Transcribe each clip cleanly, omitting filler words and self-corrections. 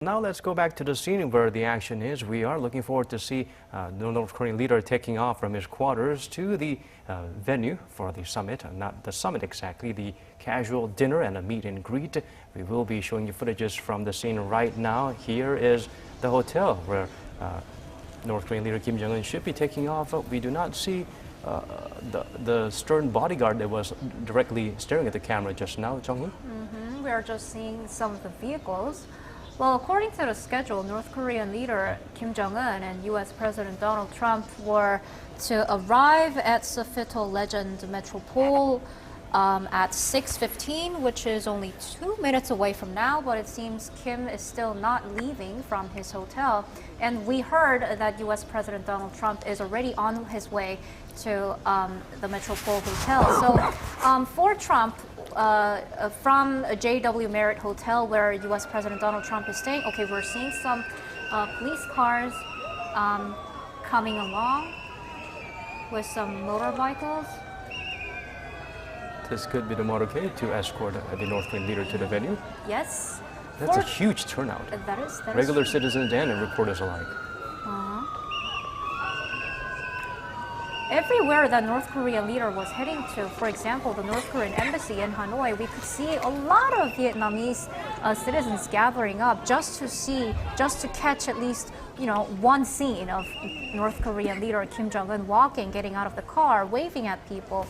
Now let's go back to the scene where the action is. We are looking forward to see the North Korean leader taking off from his quarters to the venue for the summit. Not the summit exactly, the casual dinner and a meet and greet. We will be showing you footages from the scene right now. Here is the hotel where North Korean leader Kim Jong-un should be taking off. We do not see the stern bodyguard that was directly staring at the camera just now, Jung-hee. We are just seeing some of the vehicles. Well, according to the schedule, North Korean leader Kim Jong-un and U.S. President Donald Trump were to arrive at Sofitel Legend Metropole at 6:15, which is only 2 minutes away from now, but it seems Kim is still not leaving from his hotel. And we heard that U.S. President Donald Trump is already on his way to the Metropole Hotel. So for Trump, from a JW Marriott Hotel where U.S. President Donald Trump is staying, okay, we're seeing some police cars coming along with some motorbikes. This could be the motorcade to escort the North Korean leader to the venue. Yes. That's a huge turnout. That is Regular citizens and reporters alike. Everywhere that North Korean leader was heading to, for example, the North Korean embassy in Hanoi, we could see a lot of Vietnamese citizens gathering up just to catch at least, one scene of North Korean leader Kim Jong-un walking, getting out of the car, waving at people.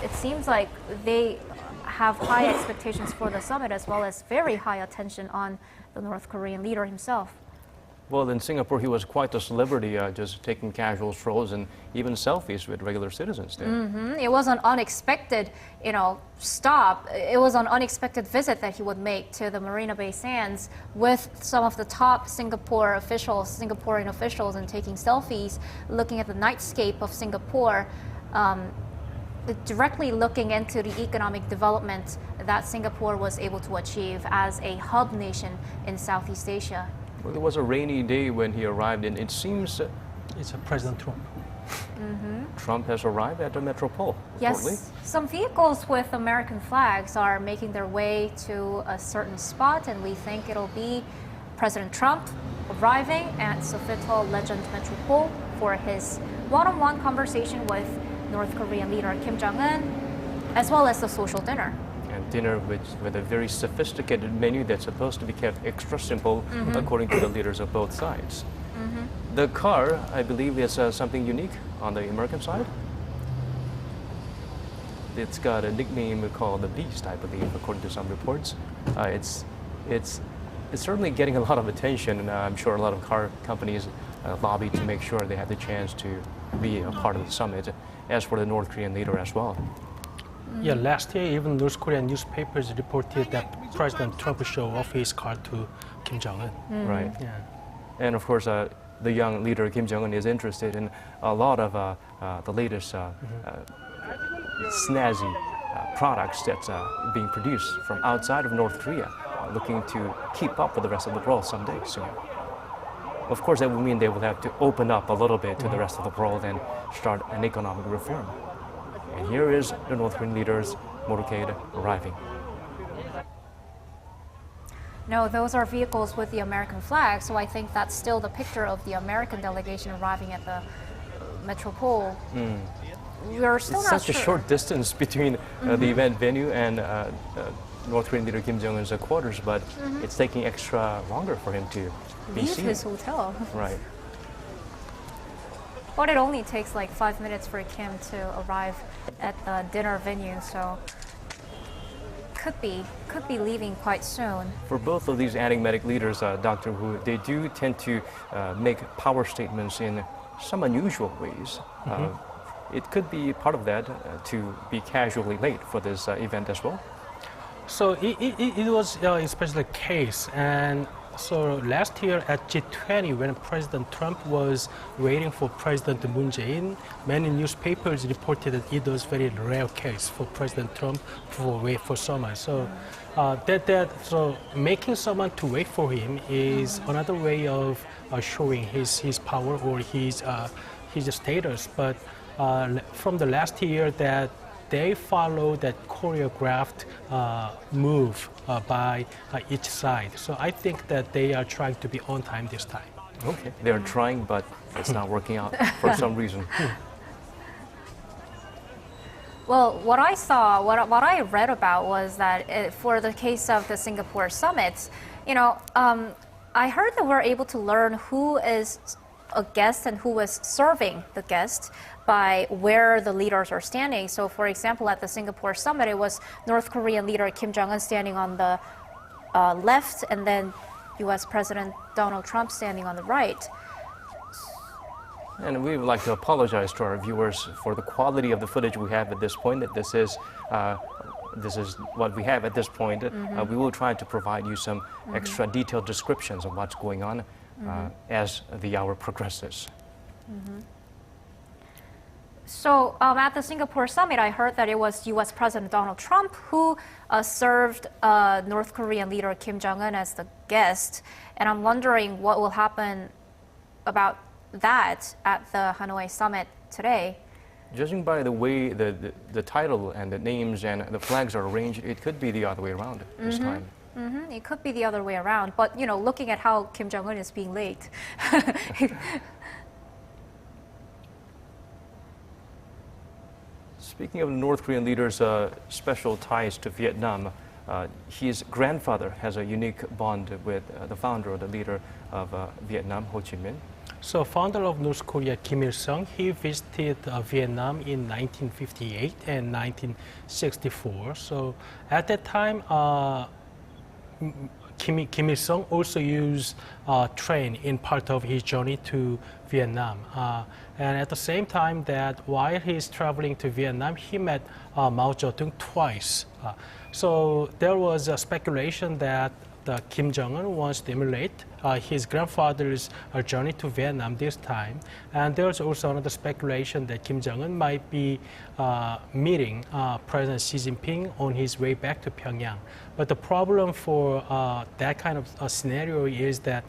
It seems like they have high expectations for the summit as well as very high attention on the North Korean leader himself. Well, in Singapore, he was quite a celebrity, just taking casual strolls and even selfies with regular citizens there. It was an unexpected, stop. It was an unexpected visit that he would make to the Marina Bay Sands with some of the top Singaporean officials, and taking selfies, looking at the nightscape of Singapore, directly looking into the economic development that Singapore was able to achieve as a hub nation in Southeast Asia. Well, it was a rainy day when he arrived, and it seems it's President Trump. Trump has arrived at the Metropole. Yes, some vehicles with American flags are making their way to a certain spot, and we think it'll be President Trump arriving at Sofitel Legend Metropole for his one-on-one conversation with North Korean leader Kim Jong-un, as well as the social dinner. And dinner with a very sophisticated menu that's supposed to be kept extra simple, according to the leaders of both sides. The car, I believe, is something unique on the American side. It's got a nickname called the Beast, I believe, according to some reports. It's certainly getting a lot of attention, and I'm sure a lot of car companies lobby to make sure they have the chance to be a part of the summit, as for the North Korean leader as well. Yeah, last year even North Korean newspapers reported that President Trump showed off his car to Kim Jong-un. Right. Yeah. And of course, the young leader Kim Jong-un is interested in a lot of the latest snazzy products that's being produced from outside of North Korea, looking to keep up with the rest of the world someday soon. Of course, that would mean they will have to open up a little bit to the rest of the world and start an economic reform. And here is the North Korean leader's motorcade arriving. No, those are vehicles with the American flag, so I think that's still the picture of the American delegation arriving at the Metropole. We're still not Such sure. a short distance between the event venue and North Korean leader Kim Jong-un's quarters, but it's taking extra longer for him to be Leave seen. his hotel. Right. But it only takes like 5 minutes for Kim to arrive at the dinner venue, so could be leaving quite soon. For both of these enigmatic leaders, Dr. Woo, they do tend to make power statements in some unusual ways. It could be part of that to be casually late for this event as well. So it was especially the case, and so last year at G20, when President Trump was waiting for President Moon Jae-in, many newspapers reported that it was very rare case for President Trump to wait for someone. So so making someone to wait for him is another way of showing his power or his status. But from the last year that they follow that choreographed move by each side. So I think that they are trying to be on time this time. Okay, they're trying, but it's not working out for some reason. Well, what I saw, what I read about was that for the case of the Singapore summits, I heard that we're able to learn who is a guest and who is serving the guest by where the leaders are standing. So, for example, at the Singapore summit, it was North Korean leader Kim Jong-un standing on the left, and then U.S. President Donald Trump standing on the right. And we would like to apologize to our viewers for the quality of the footage we have at this point. That this is what we have at this point. We will try to provide you some extra detailed descriptions of what's going on as the hour progresses. So at the Singapore summit, I heard that it was U.S. President Donald Trump who served North Korean leader Kim Jong-un as the guest. And I'm wondering what will happen about that at the Hanoi summit today. Judging by the way the title and the names and the flags are arranged, it could be the other way around this time. It could be the other way around, but looking at how Kim Jong-un is being late. Speaking of North Korean leader's special ties to Vietnam, his grandfather has a unique bond with the founder or the leader of Vietnam, Ho Chi Minh. So founder of North Korea, Kim Il-sung, he visited Vietnam in 1958 and 1964. So at that time, Kim Il-sung also used train in part of his journey to Vietnam. And at the same time that while he's traveling to Vietnam, he met Mao Zedong twice. So there was a speculation that Kim Jong-un wants to emulate his grandfather's journey to Vietnam this time. And there's also another speculation that Kim Jong-un might be meeting President Xi Jinping on his way back to Pyongyang. But the problem for that kind of scenario is that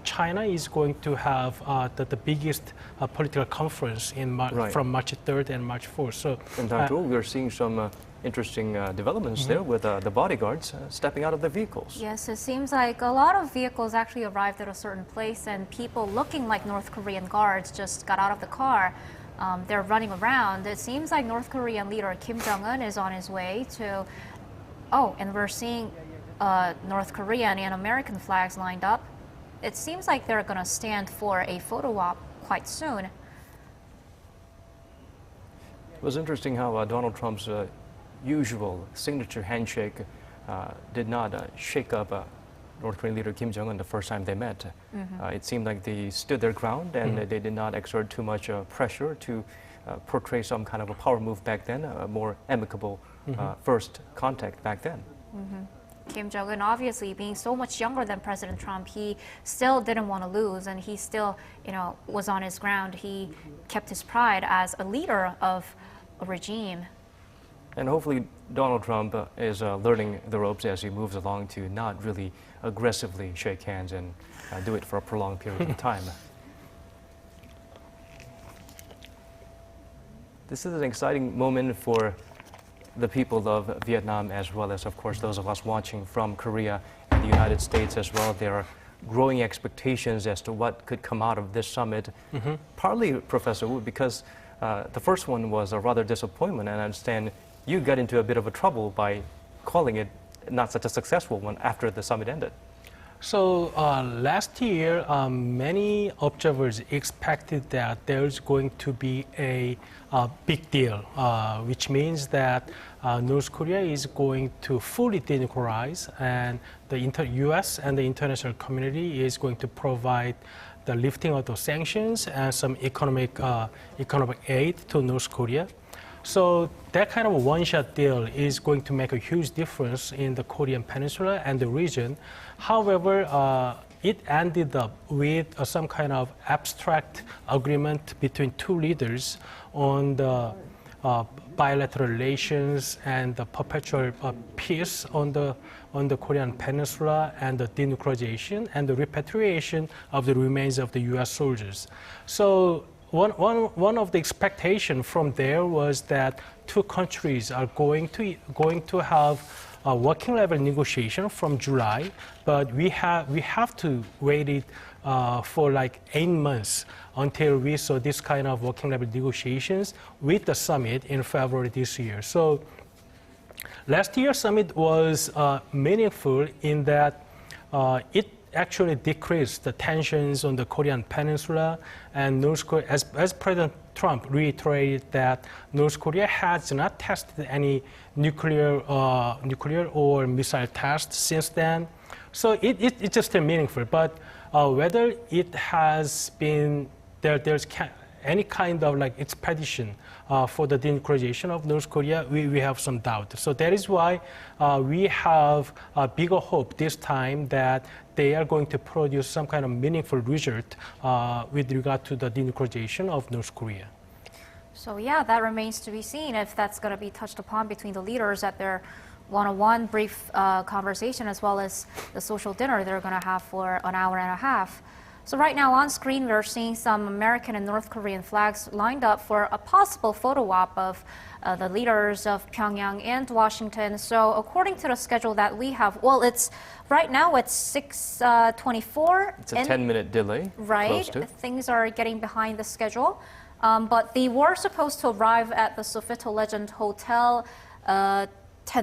China is going to have the biggest political conference in from March 3rd and March 4th. So, in fact, we're seeing some interesting developments there with the bodyguards stepping out of the vehicles. Yes, it seems like a lot of vehicles actually arrived at a certain place and people looking like North Korean guards just got out of the car. They're running around. It seems like North Korean leader Kim Jong-un is on his way to... Oh, and we're seeing North Korean and American flags lined up. It seems like they're going to stand for a photo op quite soon. It was interesting how Donald Trump's usual signature handshake did not shake up North Korean leader Kim Jong-un the first time they met. It seemed like they stood their ground and they did not exert too much pressure to portray some kind of a power move back then, a more amicable first contact back then. Kim Jong-un, obviously being so much younger than President Trump, he still didn't want to lose, and he still, was on his ground. He kept his pride as a leader of a regime. And hopefully Donald Trump is learning the ropes as he moves along to not really aggressively shake hands and do it for a prolonged period of time. This is an exciting moment for the people of Vietnam, as well as, of course, those of us watching from Korea and the United States as well. There are growing expectations as to what could come out of this summit. Partly, Professor Woo, because the first one was a rather disappointment, and I understand you got into a bit of a trouble by calling it not such a successful one after the summit ended. So last year, many observers expected that there's going to be a big deal, which means that North Korea is going to fully denuclearize, and the U.S. and the international community is going to provide the lifting of those sanctions and some economic aid to North Korea. So that kind of a one-shot deal is going to make a huge difference in the Korean Peninsula and the region. However, it ended up with some kind of abstract agreement between two leaders on the bilateral relations and the perpetual peace on the Korean Peninsula, and the denuclearization and the repatriation of the remains of the U.S. soldiers. So one of the expectation from there was that two countries are going to have a working level negotiation from July, but we have to wait it for like 8 months until we saw this kind of working level negotiations with the summit in February this year. So last year's summit was meaningful in that it actually decreased the tensions on the Korean Peninsula, and North Korea, as President Trump reiterated that North Korea has not tested any nuclear or missile tests since then. So it's just meaningful, but whether it has been there's any kind of like expedition for the denuclearization of North Korea, we have some doubt. So that is why we have a bigger hope this time that they are going to produce some kind of meaningful result with regard to the denuclearization of North Korea. So yeah, that remains to be seen if that's going to be touched upon between the leaders at their one-on-one brief conversation, as well as the social dinner they're going to have for an hour and a half. So right now on screen, we're seeing some American and North Korean flags lined up for a possible photo op of the leaders of Pyongyang and Washington. So according to the schedule that we have, well, right now it's 6:24. It's a 10-minute delay. Right. Things are getting behind the schedule. But they were supposed to arrive at the Sofitel Legend Hotel 10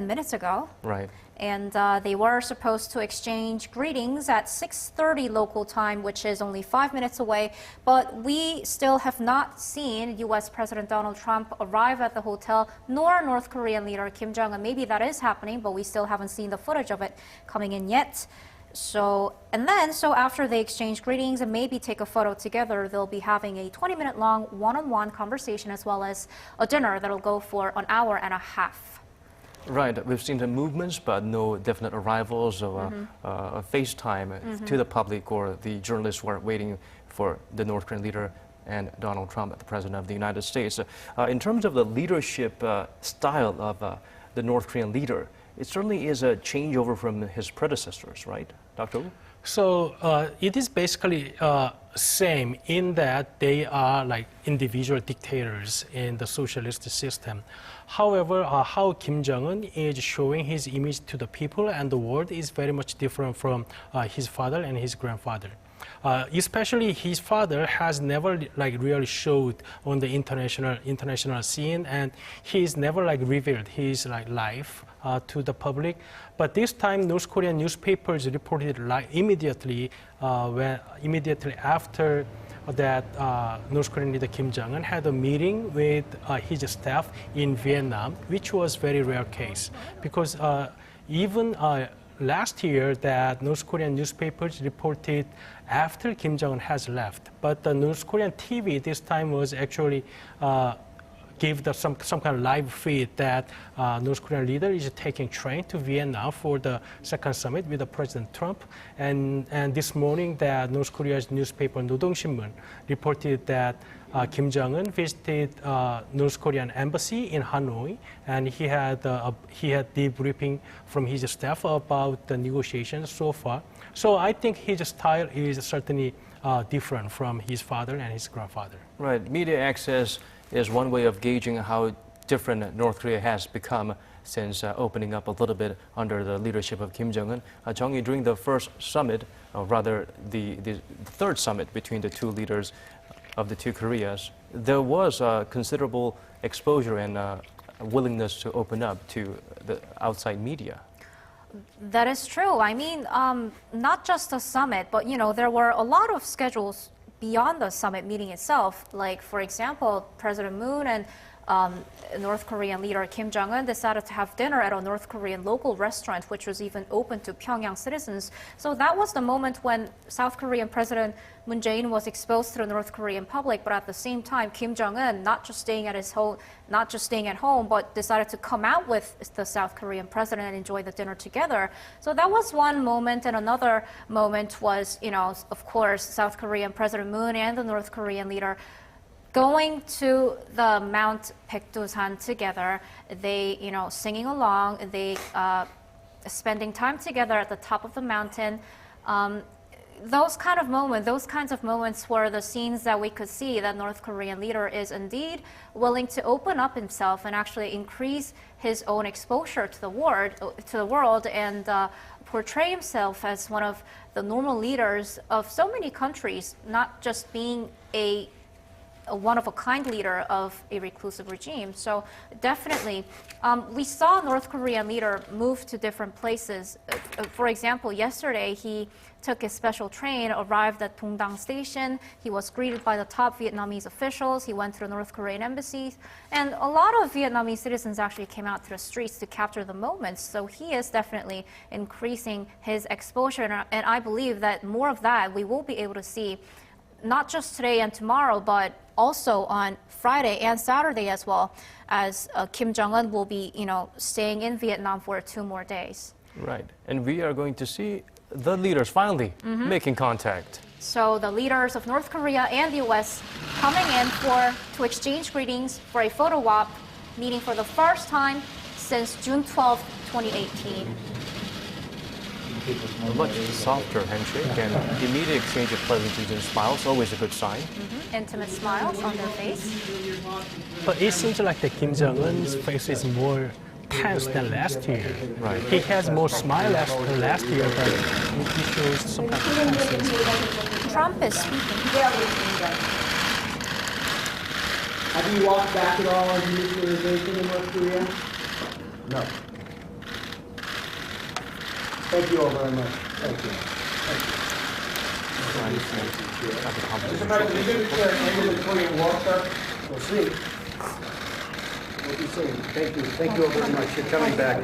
minutes ago. Right. And they were supposed to exchange greetings at 6:30 local time, which is only 5 minutes away. But we still have not seen U.S. President Donald Trump arrive at the hotel, nor North Korean leader Kim Jong-un. Maybe that is happening, but we still haven't seen the footage of it coming in yet. So after they exchange greetings and maybe take a photo together, they'll be having a 20-minute long one-on-one conversation, as well as a dinner that'll go for an hour and a half. Right. We've seen the movements, but no definite arrivals or FaceTime to the public or the journalists who are waiting for the North Korean leader and Donald Trump, the President of the United States. In terms of the leadership style of the North Korean leader, it certainly is a changeover from his predecessors, right, Dr. Woo? So it is basically same in that they are like individual dictators in the socialist system. However, how Kim Jong-un is showing his image to the people and the world is very much different from his father and his grandfather. Especially his father has never like really showed on the international scene, and he's never like revealed his like life to the public. But this time, North Korean newspapers reported like immediately after that North Korean leader Kim Jong-un had a meeting with his staff in Vietnam, which was very rare case, because even last year that North Korean newspapers reported after Kim Jong-un has left, but the North Korean TV this time was actually gave some kind of live feed that North Korean leader is taking train to Vietnam for the second summit with the President Trump. And this morning, that North Korea's newspaper 노동신문 reported that Kim Jong-un visited North Korean embassy in Hanoi, and he had debriefing from his staff about the negotiations so far. So I think his style is certainly different from his father and his grandfather. Right. Media access is one way of gauging how different North Korea has become since opening up a little bit under the leadership of Kim Jong-un. Jung-hee, during the first summit, or rather the third summit between the two leaders of the two Koreas, there was considerable exposure and willingness to open up to the outside media. That is true. I mean, not just the summit, but there were a lot of schedules beyond the summit meeting itself. Like, for example, President Moon and North Korean leader Kim Jong-un decided to have dinner at a North Korean local restaurant, which was even open to Pyongyang citizens. So that was the moment when South Korean President Moon Jae-in was exposed to the North Korean public. But at the same time, Kim Jong-un not just staying at home, but decided to come out with the South Korean president and enjoy the dinner together. So that was one moment, and another moment was, of course, South Korean President Moon and the North Korean leader going to the Mount Baekdusan together. They, singing along, they spending time together at the top of the mountain. those kinds of moments were the scenes that we could see that North Korean leader is indeed willing to open up himself and actually increase his own exposure to the world, and portray himself as one of the normal leaders of so many countries, not just being a one-of-a-kind leader of a reclusive regime. So definitely, we saw North Korean leader move to different places. For example, yesterday he took a special train, arrived at Dongdang Station. He was greeted by the top Vietnamese officials. He went to the North Korean embassy. And a lot of Vietnamese citizens actually came out to the streets to capture the moments. So he is definitely increasing his exposure. And I believe that more of that we will be able to see, not just today and tomorrow, but also on Friday and Saturday as well, as Kim Jong-un will be, staying in Vietnam for 2 more days. Right, and we are going to see the leaders finally making contact. So the leaders of North Korea and the U.S. coming in to exchange greetings for a photo op, meeting for the first time since June 12, 2018. A much softer handshake and immediate exchange of pleasantries and smiles, always a good sign. Intimate smiles on their face. But it seems like the Kim Jong-un's face is more tense than last year. Right. He has more smile than last year, but it shows some kind of tenseness. Trump is speaking. Have you walked back at all on denuclearization in North Korea? No. Thank you all very much. Thank you. Mr. President, you didn't declare an end of the Korean War, sir? We'll see. We'll be seeing. Thank you. Thank you all very much. You're coming back.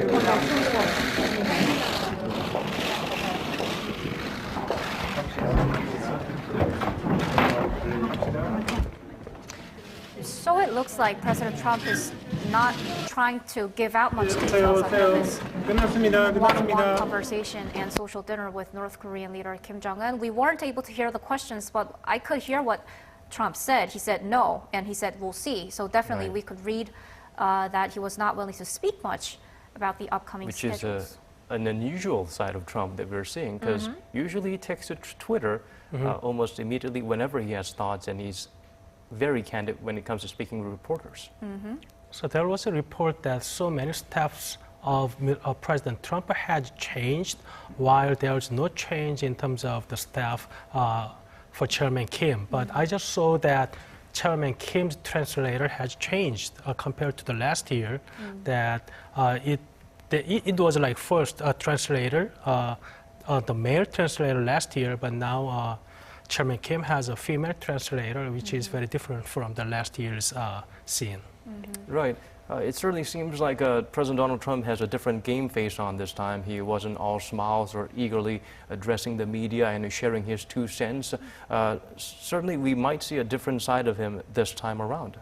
So it looks like President Trump is not trying to give out much details on this one-on-one conversation and social dinner with North Korean leader Kim Jong-un. We weren't able to hear the questions, but I could hear what Trump said. He said no, and he said we'll see. So definitely we could read that he was not willing to speak much about the upcoming schedules. Which is an unusual side of Trump that we're seeing, because usually he takes to Twitter almost immediately whenever he has thoughts, and he's very candid when it comes to speaking with reporters. So there was a report that so many staffs of President Trump had changed, while there's no change in terms of the staff for Chairman Kim. But I just saw that Chairman Kim's translator has changed compared to the last year. That it was like first a translator, the male translator last year, but now Chairman Kim has a female translator, which is very different from the last year's scene. Right. It certainly seems like President Donald Trump has a different game face on this time. He wasn't all smiles or eagerly addressing the media and sharing his 2 cents. Certainly, we might see a different side of him this time around.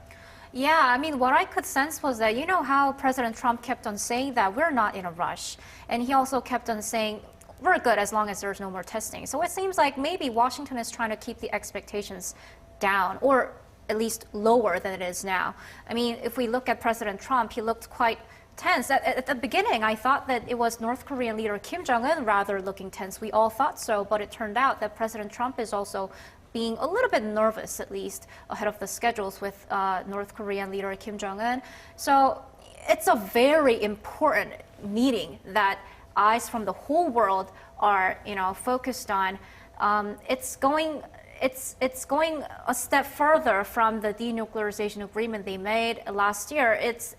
Yeah, I mean, what I could sense was that, how President Trump kept on saying that we're not in a rush. And he also kept on saying, we're good as long as there's no more testing. So it seems like maybe Washington is trying to keep the expectations down, or at least lower than it is now. I mean, if we look at President Trump, he looked quite tense. At the beginning, I thought that it was North Korean leader Kim Jong-un rather looking tense. We all thought so, but it turned out that President Trump is also being a little bit nervous, at least, ahead of the schedules with North Korean leader Kim Jong-un. So it's a very important meeting that eyes from the whole world are, focused on. It's going a step further from the denuclearization agreement they made last year. It's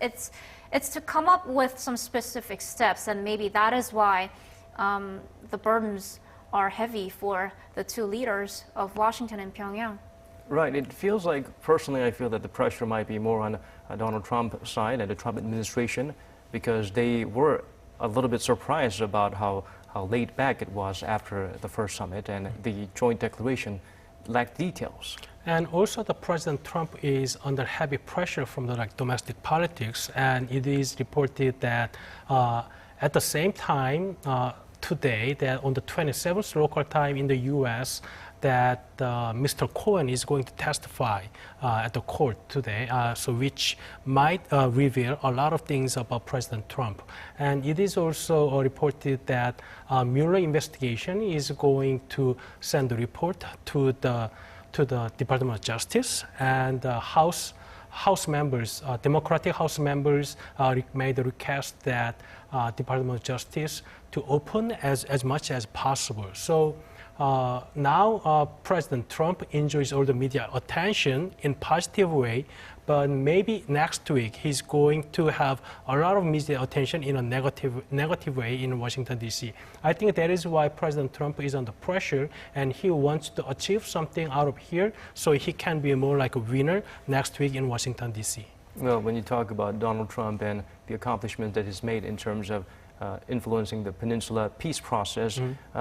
to come up with some specific steps, and maybe that is why the burdens are heavy for the 2 leaders of Washington and Pyongyang. Right. It feels like, personally, I feel that the pressure might be more on Donald Trump's side and the Trump administration, because they were a little bit surprised about how laid back it was after the first summit, and the joint declaration lacked details. And also, the President Trump is under heavy pressure from the domestic politics, and it is reported that at the same time, today that on the 27th local time in the U.S. that Mr. Cohen is going to testify at the court today, so which might reveal a lot of things about President Trump. And it is also reported that Mueller investigation is going to send a report to the Department of Justice, and House members, Democratic House members made a request that Department of Justice to open as much as possible. So now President Trump enjoys all the media attention in positive way, but maybe next week he's going to have a lot of media attention in a negative way in Washington, D.C. I think that is why President Trump is under pressure, and he wants to achieve something out of here so he can be more like a winner next week in Washington, D.C. Well, when you talk about Donald Trump and the accomplishment that he's made in terms of influencing the Peninsula peace process,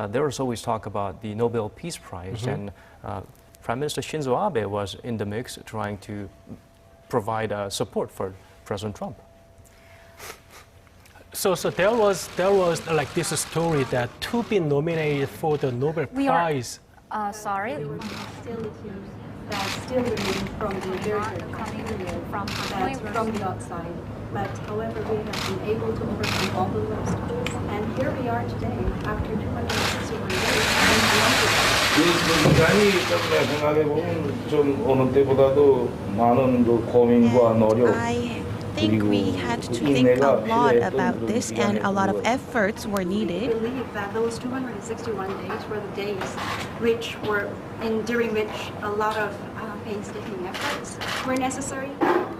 there was always talk about the Nobel Peace Prize, and Prime Minister Shinzo Abe was in the mix trying to provide support for President Trump. So there was like this story that to be nominated for the Nobel Prize. Sorry. That still remain from the very Coming period, from that's Hanoi from the outside. But however, we have been able to overcome all those obstacles, and here we are today after 261 days. 그 기간이 때문에 생각해보면 좀 어느 때보다도 많은 그 고민과 노력 I think we had to think a lot about this, and a lot of efforts were We needed. believe that those 261 days were the days during which a lot of painstaking efforts were necessary,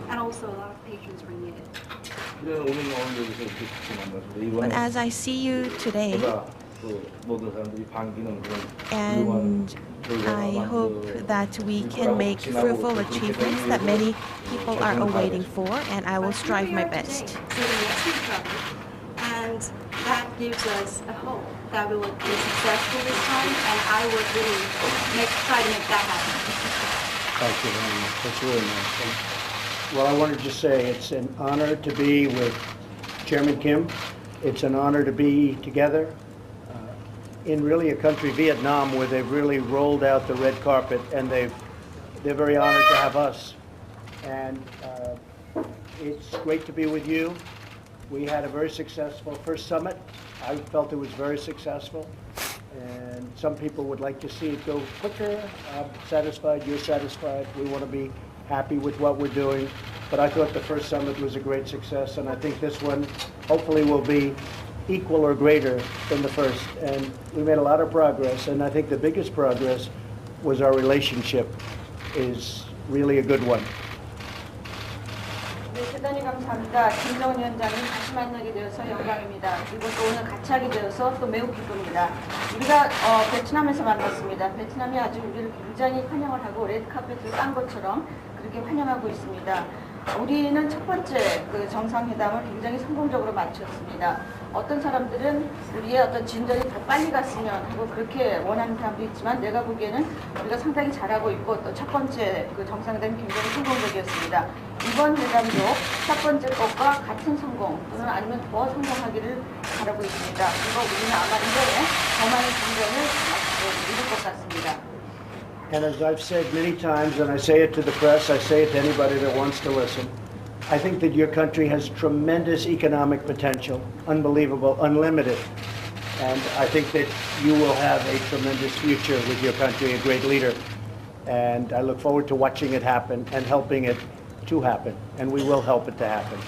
and also a lot of patience were needed. 오늘 여기서 이렇게 만났는데 But as I see you today, 제가 그 모든 사람들이 반기는 그런 and I hope that we can make fruitful achievements that many people are awaiting for, and I will strive my best. Sitting next to each other, and that gives us a hope that we will be successful this time, and I will really try to make that happen. Thank you very much. That's really nice. Well, I wanted to say it's an honor to be with Chairman Kim. It's an honor to be together in really a country, Vietnam, where they've really rolled out the red carpet, and they're very honored to have us. And it's great to be with you. We had a very successful first summit. I felt it was very successful. And some people would like to see it go quicker. I'm satisfied, you're satisfied. We want to be happy with what we're doing. But I thought the first summit was a great success, and I think this one hopefully will be equal or greater than the first. And we made a lot of progress, and I think the biggest progress was our relationship is really a good one. 네, 대단히 감사합니다. 김정은 위원장님 다시 만나게 되어서 영광입니다. 그리고 또 오늘 같이 하게 되어서 또 매우 기쁩니다. 우리가 베트남에서 만났습니다. 베트남이 아주 우리를 굉장히 환영을 하고 레드카펫을 깐 것처럼 그렇게 환영하고 있습니다. 우리는 첫 번째 그 정상회담을 굉장히 성공적으로 마쳤습니다. 어떤 사람들은 우리의 어떤 진전이 더 빨리 갔으면 하고 그렇게 원하는 사람도 있지만 내가 보기에는 우리가 상당히 잘하고 있고 또 첫 번째 그 정상회담이 굉장히 성공적이었습니다. 이번 회담도 첫 번째 것과 같은 성공 또는 아니면 더 성공하기를 바라고 있습니다. 그리고 우리는 아마 이번에 더 많은 진전을 이룰 것 같습니다. And as I've said many times, and I say it to the press, I say it to anybody that wants to listen, I think that your country has tremendous economic potential, unbelievable, unlimited. And I think that you will have a tremendous future with your country, a great leader. And I look forward to watching it happen and helping it to happen. And we will help it to happen.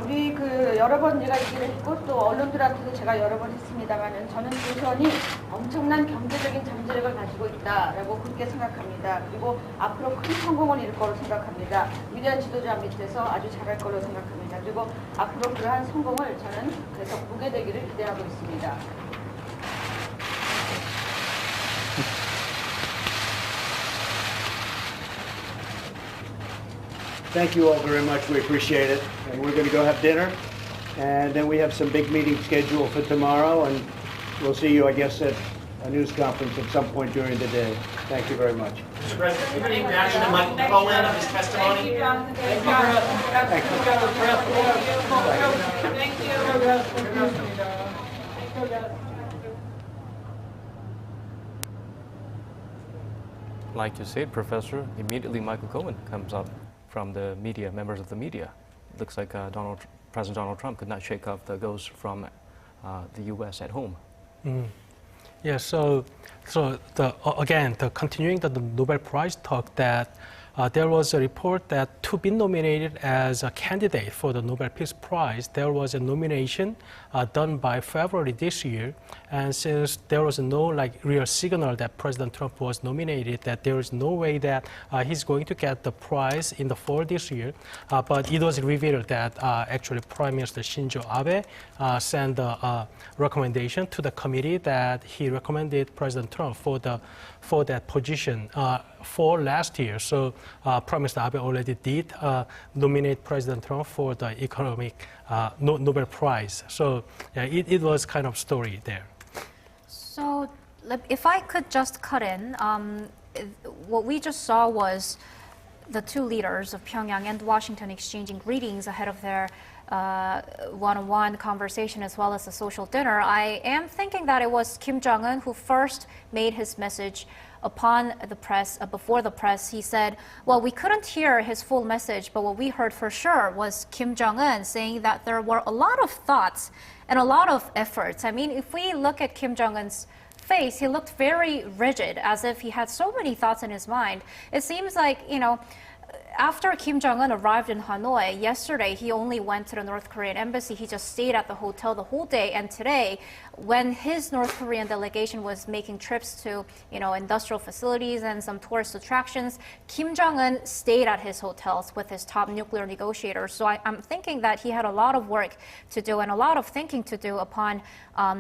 우리 그 여러 번 제가 얘기를 했고 또 언론들한테도 제가 여러 번 했습니다만은 저는 조선이 엄청난 경제적인 잠재력을 가지고 있다라고 그렇게 생각합니다. 그리고 앞으로 큰 성공을 이룰 거로 생각합니다. 위대한 지도자 밑에서 아주 잘할 거로 생각합니다. 그리고 앞으로 그러한 성공을 저는 그래서 보게 되기를 기대하고 있습니다. Thank you all very much. We appreciate it. And we're going to go have dinner. And then we have some big meetings scheduled for tomorrow. And we'll see you, I guess, at a news conference at some point during the day. Thank you very much. Mr. President, do you have any reaction to Mike Cohen of his testimony? Thank you. Like you said, Professor, immediately Michael Cohen comes up from the media, members of the media. Looks like President Donald Trump could not shake off the ghost from the U.S. at home. Yeah, continuing the Nobel Prize talk, that there was a report that to be nominated as a candidate for the Nobel Peace Prize, there was a nomination done by February this year. And since there was no real signal that President Trump was nominated, that there is no way that he's going to get the prize in the fall this year. But it was revealed that actually Prime Minister Shinzo Abe sent a recommendation to the committee that he recommended President Trump for that position for last year. So Prime Minister Abe already did nominate President Trump for the economic Nobel Prize. So yeah, it was kind of story there. So if I could just cut in, what we just saw was the two leaders of Pyongyang and Washington exchanging greetings ahead of their one-on-one conversation as well as a social dinner. I am thinking that it was Kim Jong-un who first made his message upon the press, before the press. He said, well, we couldn't hear his full message, but what we heard for sure was Kim Jong-un saying that there were a lot of thoughts and a lot of efforts. I mean, if we look at Kim Jong-un's face, he looked very rigid, as if he had so many thoughts in his mind. It seems like, after Kim Jong-un arrived in Hanoi yesterday, he only went to the North Korean embassy. He just stayed at the hotel the whole day. And today, when his North Korean delegation was making trips to, industrial facilities and some tourist attractions, Kim Jong-un stayed at his hotels with his top nuclear negotiators. So I'm thinking that he had a lot of work to do and a lot of thinking to do upon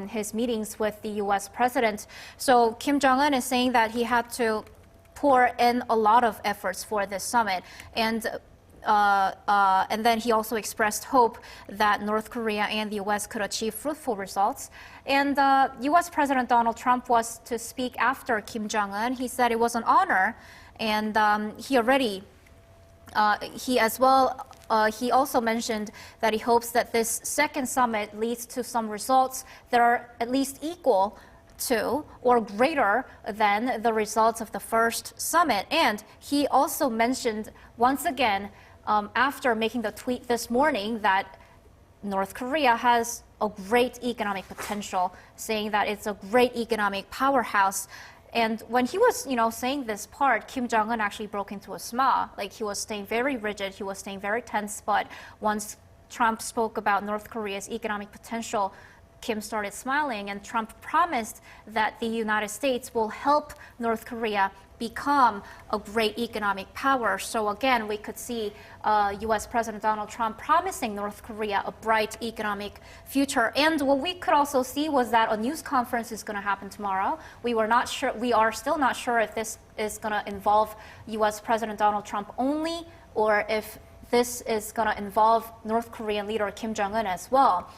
his meetings with the U.S. president. So Kim Jong-un is saying that he had to pour in a lot of efforts for this summit. And then he also expressed hope that North Korea and the U.S. could achieve fruitful results. And U.S. President Donald Trump was to speak after Kim Jong-un. He said it was an honor, and he also mentioned that he hopes that this second summit leads to some results that are at least equal to or greater than the results of the first summit. And he also mentioned once again, after making the tweet this morning, that North Korea has a great economic potential, saying that it's a great economic powerhouse. And when he was, saying this part, Kim Jong-un actually broke into a smile. Like, he was staying very rigid, he was staying very tense, but once Trump spoke about North Korea's economic potential, Kim started smiling, and Trump promised that the United States will help North Korea become a great economic power. So again, we could see U.S. President Donald Trump promising North Korea a bright economic future. And what we could also see was that a news conference is going to happen tomorrow. We are still not sure if this is going to involve U.S. President Donald Trump only, or if this is going to involve North Korean leader Kim Jong-un as well.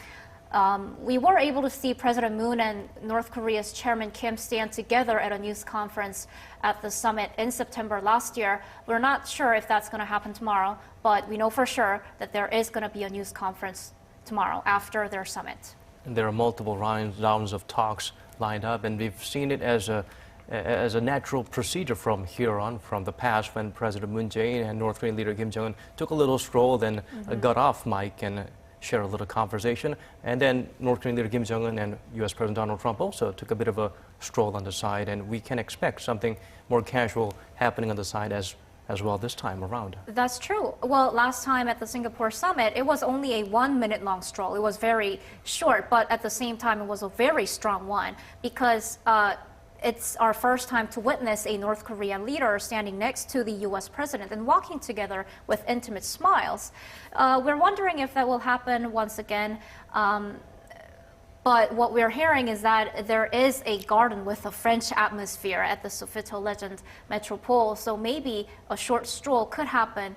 We were able to see President Moon and North Korea's Chairman Kim stand together at a news conference at the summit in September last year. We're not sure if that's going to happen tomorrow, but we know for sure that there is going to be a news conference tomorrow after their summit. And there are multiple rounds of talks lined up, and we've seen it as a natural procedure from here on, from the past, when President Moon Jae-in and North Korean leader Kim Jong-un took a little stroll, then got off mic and share a little conversation. And then North Korean leader Kim Jong-un and U.S. President Donald Trump also took a bit of a stroll on the side, and we can expect something more casual happening on the side as well this time around. That's true. Well, last time at the Singapore summit, it was only a 1-minute long stroll. It was very short, but at the same time, it was a very strong one, because it's our first time to witness a North Korean leader standing next to the U.S. president and walking together with intimate smiles. We're wondering if that will happen once again. But what we're hearing is that there is a garden with a French atmosphere at the Sofitel Legend Metropole. So maybe a short stroll could happen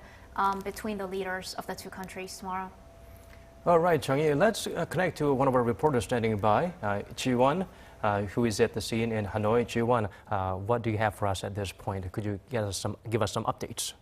between the leaders of the two countries tomorrow. All right, Jung-hee, let's connect to one of our reporters standing by, Ji-won, who is at the scene in Hanoi. Ji-won, what do you have for us at this point? Could you give us some updates?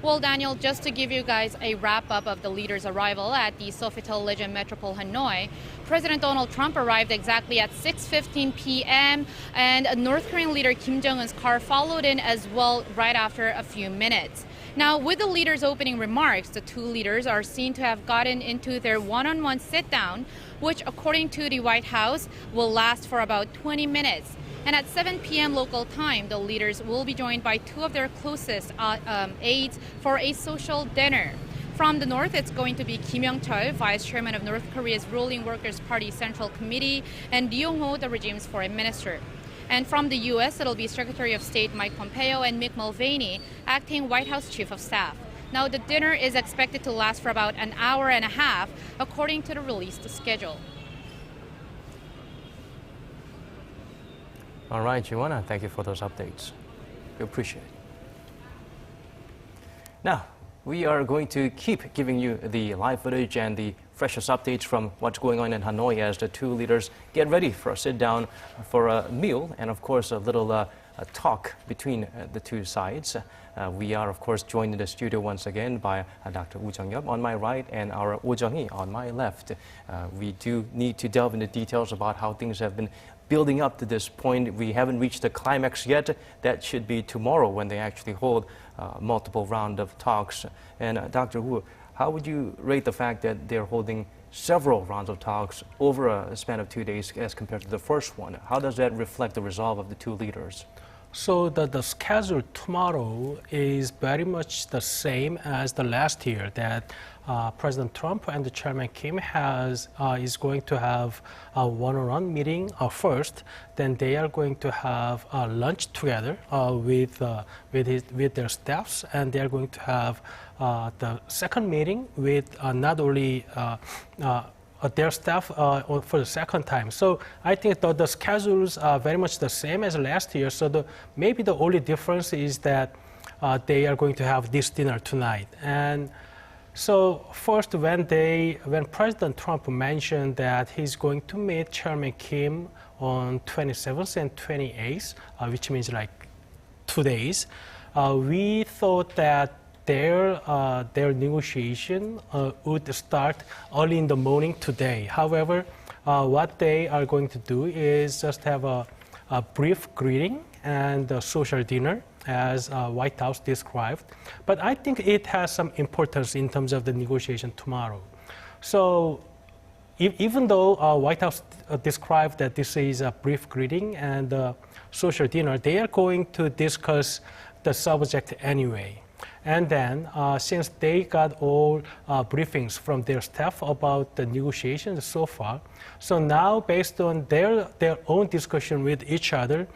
Well, Daniel, just to give you guys a wrap-up of the leaders' arrival at the Sofitel Legion Metropole Hanoi, President Donald Trump arrived exactly at 6:15 p.m., and North Korean leader Kim Jong-un's car followed in as well right after a few minutes. Now, with the leaders' opening remarks, the two leaders are seen to have gotten into their one-on-one sit-down, which, according to the White House, will last for about 20 minutes. And at 7 p.m. local time, the leaders will be joined by two of their closest aides for a social dinner. From the north, it's going to be Kim Yong-chol, vice chairman of North Korea's ruling Workers' Party Central Committee, and Lee Yong-ho, the regime's foreign minister. And from the U.S., it'll be Secretary of State Mike Pompeo and Mick Mulvaney, acting White House Chief of Staff. Now, the dinner is expected to last for about an hour and a half, according to the released schedule. All right, Joanna, thank you for those updates. We appreciate it. Now, we are going to keep giving you the live footage and the freshest updates from what's going on in Hanoi as the two leaders get ready for a sit-down for a meal and, of course, a little a talk between the two sides. We are, of course, joined in the studio once again by Dr. Woo Jung-yeop on my right and our Oh Jung-hee on my left. We do need to delve into details about how things have been building up to this point. We haven't reached the climax yet. That should be tomorrow when they actually hold multiple round of talks. And Dr. Woo, how would you rate the fact that they're holding several rounds of talks over a span of 2 days as compared to the first one? How does that reflect the resolve of the two leaders? So the schedule tomorrow is very much the same as the last year, that President Trump and the Chairman Kim is going to have a one-on-one meeting first. Then they are going to have lunch together with their staffs, and they are going to have the second meeting with not only their staff for the second time. So I think the schedules are very much the same as last year. So maybe the only difference is that they are going to have this dinner tonight. And so first, when President Trump mentioned that he's going to meet Chairman Kim on 27th and 28th, which means like 2 days, we thought that their negotiation would start early in the morning today. However, what they are going to do is just have a brief greeting and a social dinner, as White House described. But I think it has some importance in terms of the negotiation tomorrow. So even though White House described that this is a brief greeting and a social dinner, they are going to discuss the subject anyway. And then, since they got all briefings from their staff about the negotiations so far, so now based on their own discussion with each other,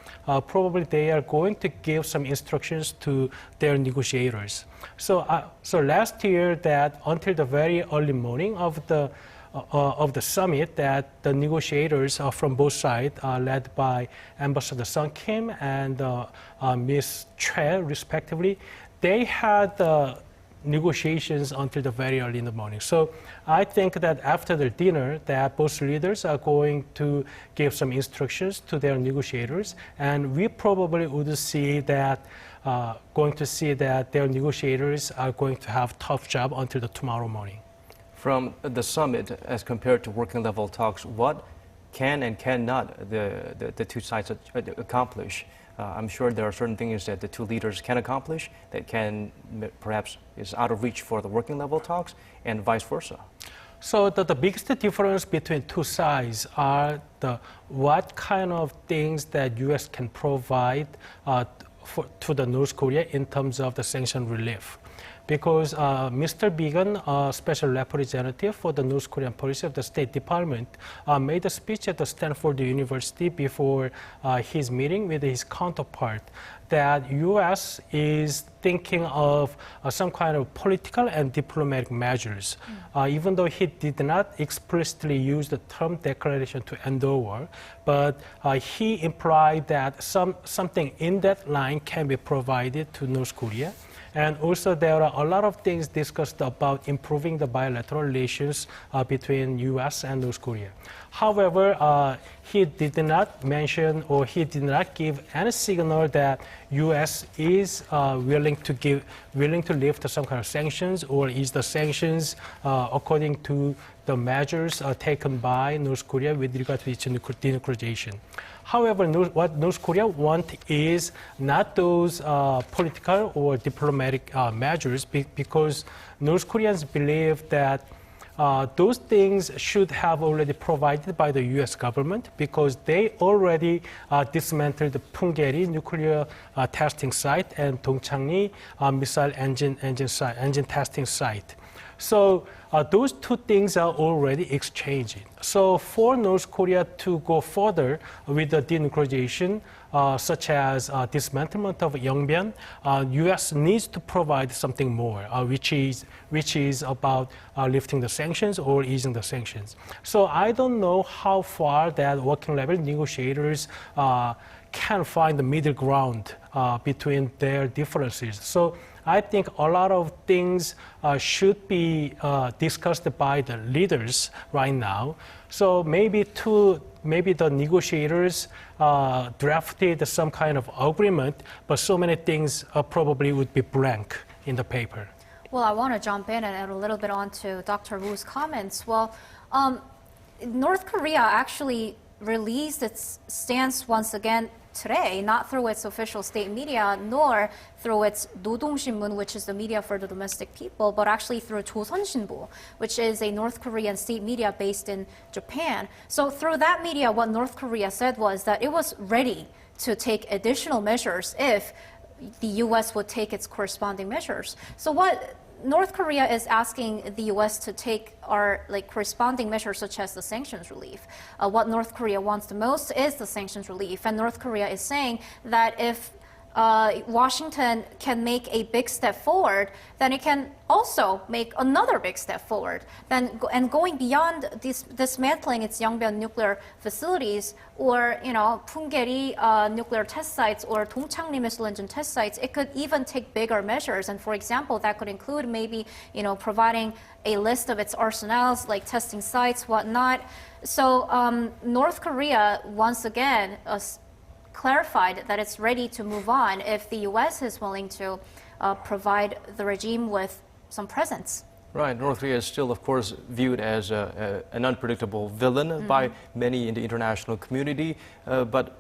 probably they are going to give some instructions to their negotiators. So last year, that until the very early morning of the summit, that the negotiators from both sides, led by Ambassador Sung Kim and Ms. Choi, respectively, they had negotiations until the very early in the morning. So I think that after the dinner, that both leaders are going to give some instructions to their negotiators, and we probably would see that their negotiators are going to have a tough job until the tomorrow morning. From the summit, as compared to working level talks, what can and cannot the two sides accomplish? I'm sure there are certain things that the two leaders can accomplish that can perhaps is out of reach for the working level talks, and vice versa. So the biggest difference between two sides are what kind of things that U.S. can provide to the North Korea in terms of the sanction relief. Because Mr. Biegun, special representative for the North Korean policy of the State Department, made a speech at the Stanford University before his meeting with his counterpart that U.S. is thinking of some kind of political and diplomatic measures. Even though he did not explicitly use the term declaration to end the war, but he implied that something in that line can be provided to North Korea. And also there are a lot of things discussed about improving the bilateral relations between U.S. and North Korea. However, he did not mention or he did not give any signal that U.S. is willing to lift some kind of sanctions, or is the sanctions according to the measures taken by North Korea with regard to its denuclearization. However, what North Korea wants is not those political or diplomatic measures, because North Koreans believe that those things should have already provided by the U.S. government, because they already dismantled the Punggye-ri nuclear testing site and Dongchang-ri missile engine testing site. So those two things are already exchanged. So for North Korea to go further with the denuclearization, such as dismantlement of Yongbyon, U.S. needs to provide something more, which is about lifting the sanctions or easing the sanctions. So I don't know how far that working level negotiators can find the middle ground between their differences. So I think a lot of things should be discussed by the leaders right now. So maybe the negotiators drafted some kind of agreement, but so many things probably would be blank in the paper. Well, I want to jump in and add a little bit on to Dr. Woo's comments. Well, North Korea actually released its stance once again today, not through its official state media, nor through its 노동신문, which is the media for the domestic people, but actually through 조선신보, which is a North Korean state media based in Japan. So through that media, what North Korea said was that it was ready to take additional measures if the U.S. would take its corresponding measures. So what North Korea is asking the U.S. to take are corresponding measures such as the sanctions relief. What North Korea wants the most is the sanctions relief, and North Korea is saying that if Washington can make a big step forward, then it can also make another big step forward. And going beyond dismantling its Yongbyon nuclear facilities, or Punggye-ri nuclear test sites, or Dongchang-ri missile engine test sites, it could even take bigger measures. And for example, that could include maybe providing a list of its arsenals, like testing sites, whatnot. So North Korea once again clarified that it's ready to move on if the U.S. is willing to provide the regime with some presents. Right. North Korea is still, of course, viewed as an unpredictable villain by many in the international community. But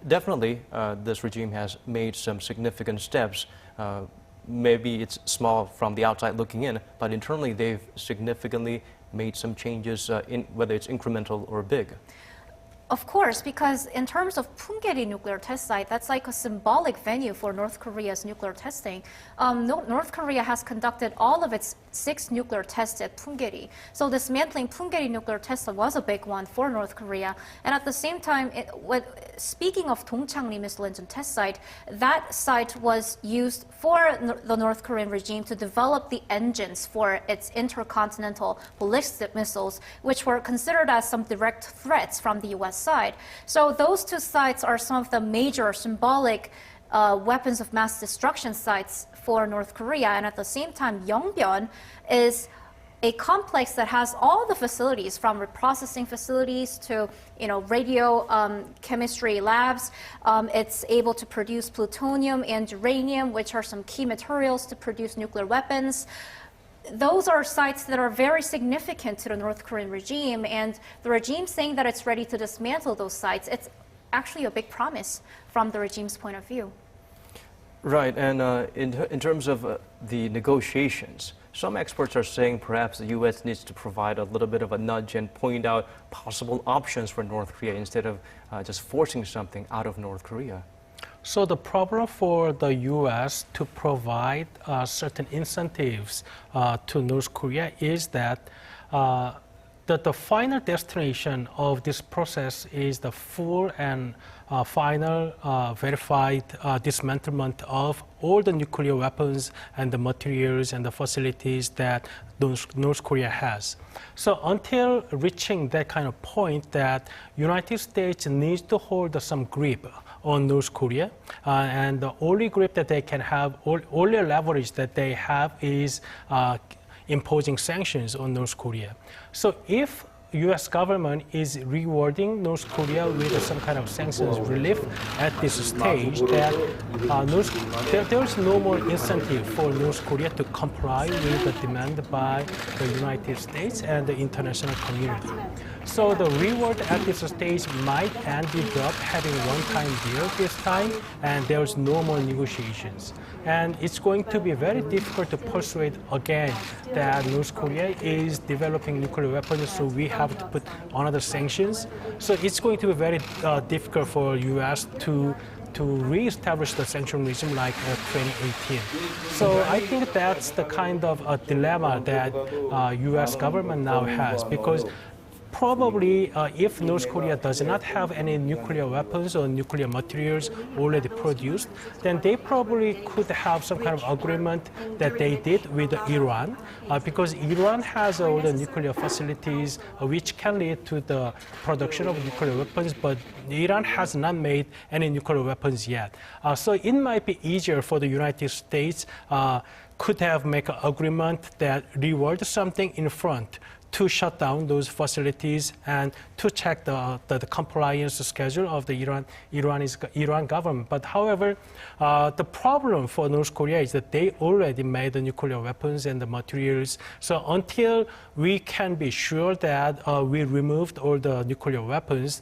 definitely, this regime has made some significant steps. Maybe it's small from the outside looking in, but internally they've significantly made some changes, whether it's incremental or big. Of course, because in terms of Punggye-ri nuclear test site, that's like a symbolic venue for North Korea's nuclear testing. North Korea has conducted all of its 6 nuclear tests at Punggye-ri. So dismantling Punggye-ri nuclear test site was a big one for North Korea. And at the same time, speaking of Dongchang-ri missile engine test site, that site was used for the North Korean regime to develop the engines for its intercontinental ballistic missiles, which were considered as some direct threats from the U.S. side. So those 2 sites are some of the major symbolic weapons of mass destruction sites for North Korea. And at the same time, Yongbyon is a complex that has all the facilities, from reprocessing facilities to radio chemistry labs. It's able to produce plutonium and uranium, which are some key materials to produce nuclear weapons. Those are sites that are very significant to the North Korean regime, and the regime saying that it's ready to dismantle those sites, it's actually a big promise from the regime's point of view. Right, and in terms of the negotiations, some experts are saying perhaps the U.S. needs to provide a little bit of a nudge and point out possible options for North Korea instead of just forcing something out of North Korea. So the problem for the U.S. to provide certain incentives to North Korea is that the final destination of this process is the full and final verified dismantlement of all the nuclear weapons and the materials and the facilities that North Korea has. So until reaching that kind of point, that United States needs to hold some grip on North Korea, and the only grip that they can have, only leverage that they have is imposing sanctions on North Korea. So if U.S. government is rewarding North Korea with some kind of sanctions relief at this stage, that there's no more incentive for North Korea to comply with the demand by the United States and the international community. So the reward at this stage might end up having one-time deal this time, and there's no more negotiations. And it's going to be very difficult to persuade again that North Korea is developing nuclear weapons, so we have to put another sanctions. So it's going to be very difficult for U.S. to re-establish the sanction regime like 2018. So I think that's the kind of a dilemma that U.S. government now has, because probably if North Korea does not have any nuclear weapons or nuclear materials already produced, then they probably could have some kind of agreement that they did with Iran, because Iran has all the nuclear facilities which can lead to the production of nuclear weapons, but Iran has not made any nuclear weapons yet. So it might be easier for the United States could have make an agreement that rewards something in front to shut down those facilities and to check the compliance schedule of the Iran government. But however, the problem for North Korea is that they already made the nuclear weapons and the materials. So until we can be sure that we removed all the nuclear weapons,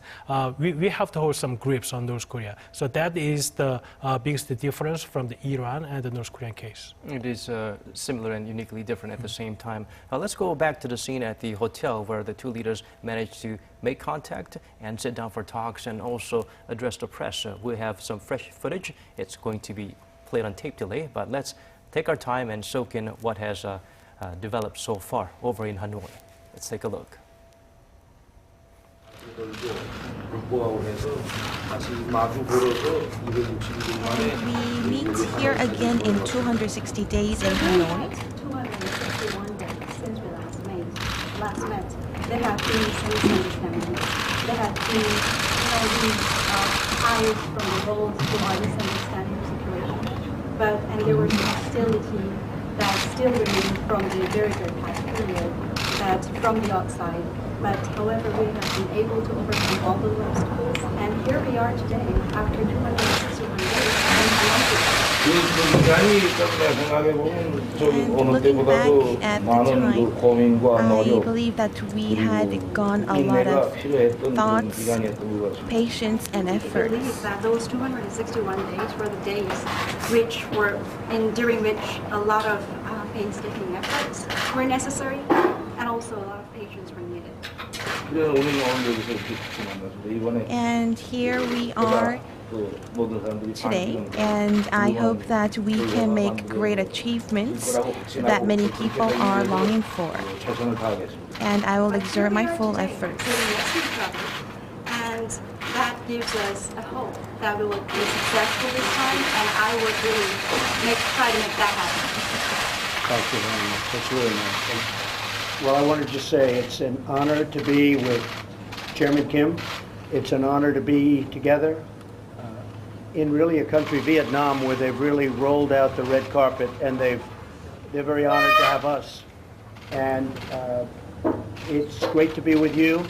we have to hold some grips on North Korea. So that is the biggest difference from the Iran and the North Korean case. It is similar and uniquely different at the same time. Let's go back to the scene at the hotel where the two leaders managed to make contact and sit down for talks and also address the press. We have some fresh footage. It's going to be played on tape delay, but let's take our time and soak in what has developed so far over in Hanoi. Let's take a look. We meet here again in 260 days in Hanoi. 261 days since we last met. There have been some misunderstandings. There have been, these eyes from the road to our misunderstanding situation. And there was hostility that still remained from the very, very past period, that from the outside. But however, we have been able to overcome all those obstacles. And here we are today, after 261 days, And looking back at the time, I believe that we had gone a lot of thoughts, patience, and I efforts. believe that those 261 days were the days during which a lot of painstaking efforts were necessary, and also a lot of patience were needed. And here we are today, and I hope that we can make great achievements that many people are longing for. And I will exert my full efforts. And that gives us a hope that we will be successful this time, and I would really try to make that happen. Thank you very much. That's really nice. Well, I want to just say it's an honor to be with Chairman Kim. It's an honor to be together in really a country, Vietnam, where they've really rolled out the red carpet, and they're very honored to have us. And it's great to be with you.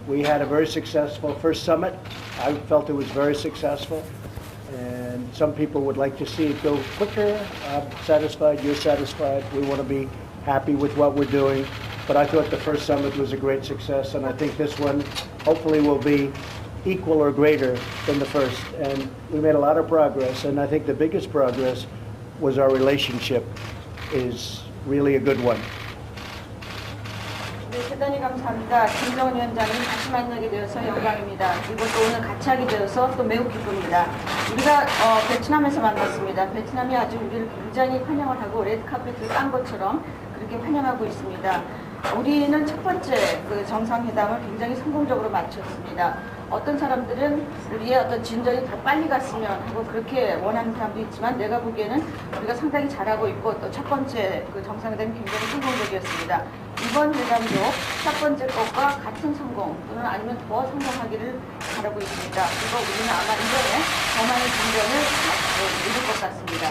We had a very successful first summit. I felt it was very successful. And some people would like to see it go quicker. I'm satisfied, you're satisfied. We want to be happy with what we're doing. But I thought the first summit was a great success, and I think this one hopefully will be equal or greater than the first. And we made a lot of progress, and I think the biggest progress was our relationship is really a good one. 네, 대단히 감사합니다. 김정은 위원장님 다시 만나게 되어서 영광입니다. 이것도 오늘 같이 하게 되어서 또 매우 기쁩니다. 우리가 베트남에서 만났습니다. 베트남이 아주 우리를 굉장히 환영을 하고 레드카펫을 깐 것처럼 그렇게 환영하고 있습니다. 우리는 첫 번째 정상회담을 굉장히 성공적으로 마쳤습니다. 어떤 사람들은 우리의 어떤 진전이 더 빨리 갔으면 하고 그렇게 원하는 사람도 있지만 내가 보기에는 우리가 상당히 잘하고 있고 또 첫 번째 정상회담이 굉장히 성공적이었습니다. 이번 회담도 첫 번째 것과 같은 성공 또는 아니면 더 성공하기를 바라고 있습니다. 그리고 우리는 아마 이번에 더 많은 진전을 이룰 것 같습니다.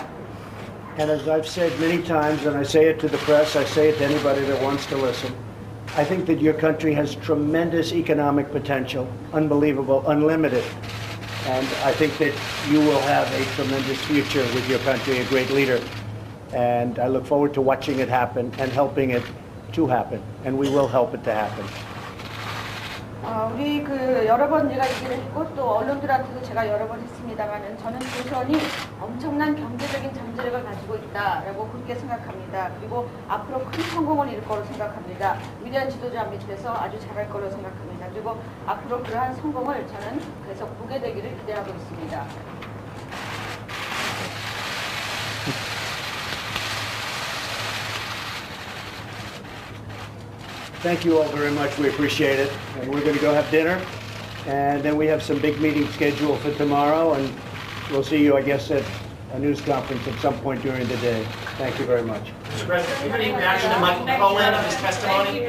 And as I've said many times, and I say it to the press, I say it to anybody that wants to listen, I think that your country has tremendous economic potential, unbelievable, unlimited. And I think that you will have a tremendous future with your country, a great leader. And I look forward to watching it happen and helping it to happen. And we will help it to happen. 우리 여러 번 제가 얘기를 했고 또 언론들한테도 제가 여러 번 했습니다만은 저는 조선이 엄청난 경제적인 잠재력을 가지고 있다라고 그렇게 생각합니다. 그리고 앞으로 큰 성공을 이룰 거로 생각합니다. 위대한 지도자 밑에서 아주 잘할 거로 생각합니다. 그리고 앞으로 그러한 성공을 저는 계속 보게 되기를 기대하고 있습니다. Thank you all very much. We appreciate it. And we're going to go have dinner. And then we have some big meetings scheduled for tomorrow. And we'll see you, I guess, at a news conference at some point during the day. Thank you very much. Mr. President, do you have any reaction to Michael Cohen of his testimony?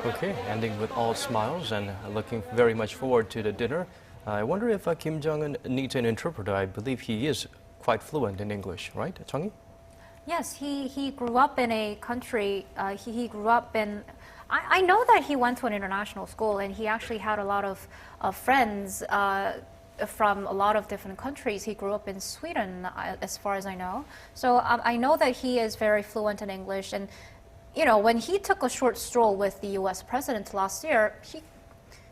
Okay, ending with all smiles and looking very much forward to the dinner. I wonder if Kim Jong-un needs an interpreter. I believe he is quite fluent in English, right, Jung-hee? Yes, he grew up in a country, he grew up in, I know that he went to an international school and he actually had a lot of friends from a lot of different countries. He grew up in Sweden, as far as I know. So I know that he is very fluent in English. And, you know, when he took a short stroll with the US president last year,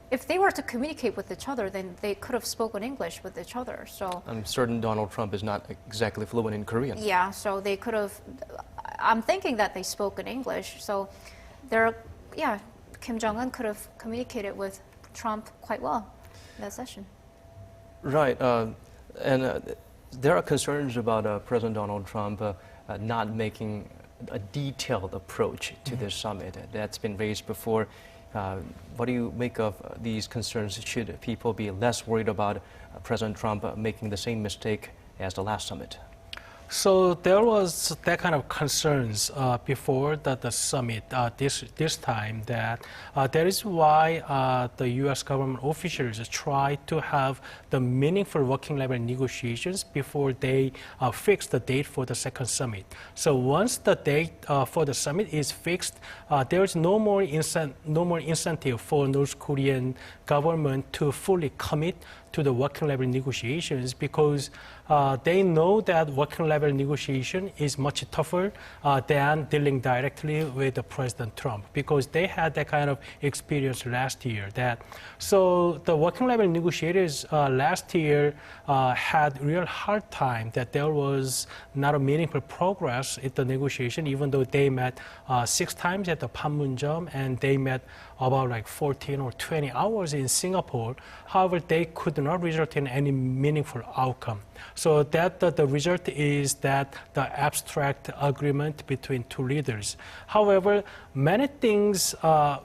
if they were to communicate with each other, then they could have spoken English with each other. So I'm certain Donald Trump is not exactly fluent in Korean. Yeah, so they could have, I'm thinking that they spoke in English. So Kim Jong-un could have communicated with Trump quite well in that session. Right, and there are concerns about President Donald Trump not making a detailed approach to this summit. That's been raised before. What do you make of these concerns? Should people be less worried about President Trump making the same mistake as the last summit? So there was that kind of concerns before the summit this time that that is why the U.S. government officials try to have the meaningful working level negotiations before they fix the date for the second summit. So once the date for the summit is fixed, there is no more incentive for North Korean government to fully commit to the working level negotiations because they know that working level negotiation is much tougher than dealing directly with President Trump because they had that kind of experience last year. So the working level negotiators last year had real hard time that there was not a meaningful progress in the negotiation even though they met 6 times at the Panmunjom and they met about like 14 or 20 hours in Singapore. However, they could not result in any meaningful outcome. So that the result is that the abstract agreement between two leaders. However, many things,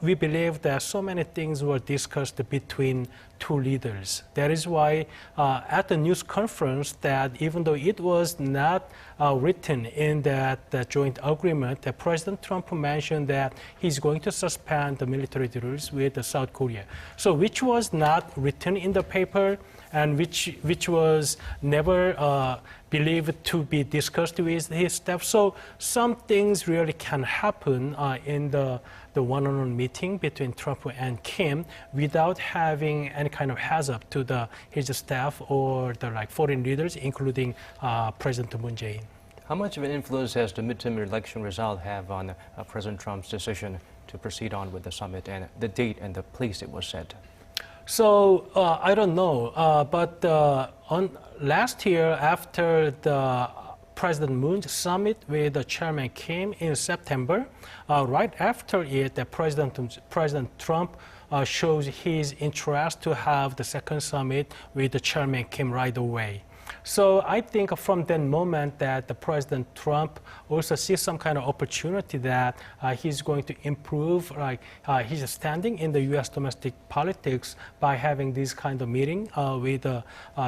we believe that so many things were discussed between two leaders. That is why at the news conference that even though it was not written in that joint agreement, that President Trump mentioned that he's going to suspend the military deals with South Korea. So which was not written in the paper and which was never believed to be discussed with his staff. So some things really can happen in the one-on-one meeting between Trump and Kim without having any kind of heads up to his staff or the foreign leaders, including President Moon Jae-in. How much of an influence has the midterm election result have on President Trump's decision to proceed on with the summit and the date and the place it was set? So I don't know, but last year after the President Moon's summit with the Chairman Kim in September, right after it, President Trump shows his interest to have the second summit with the Chairman Kim right away. So I think from that moment that the President Trump also sees some kind of opportunity that he's going to improve his standing in the U.S. domestic politics by having this kind of meeting with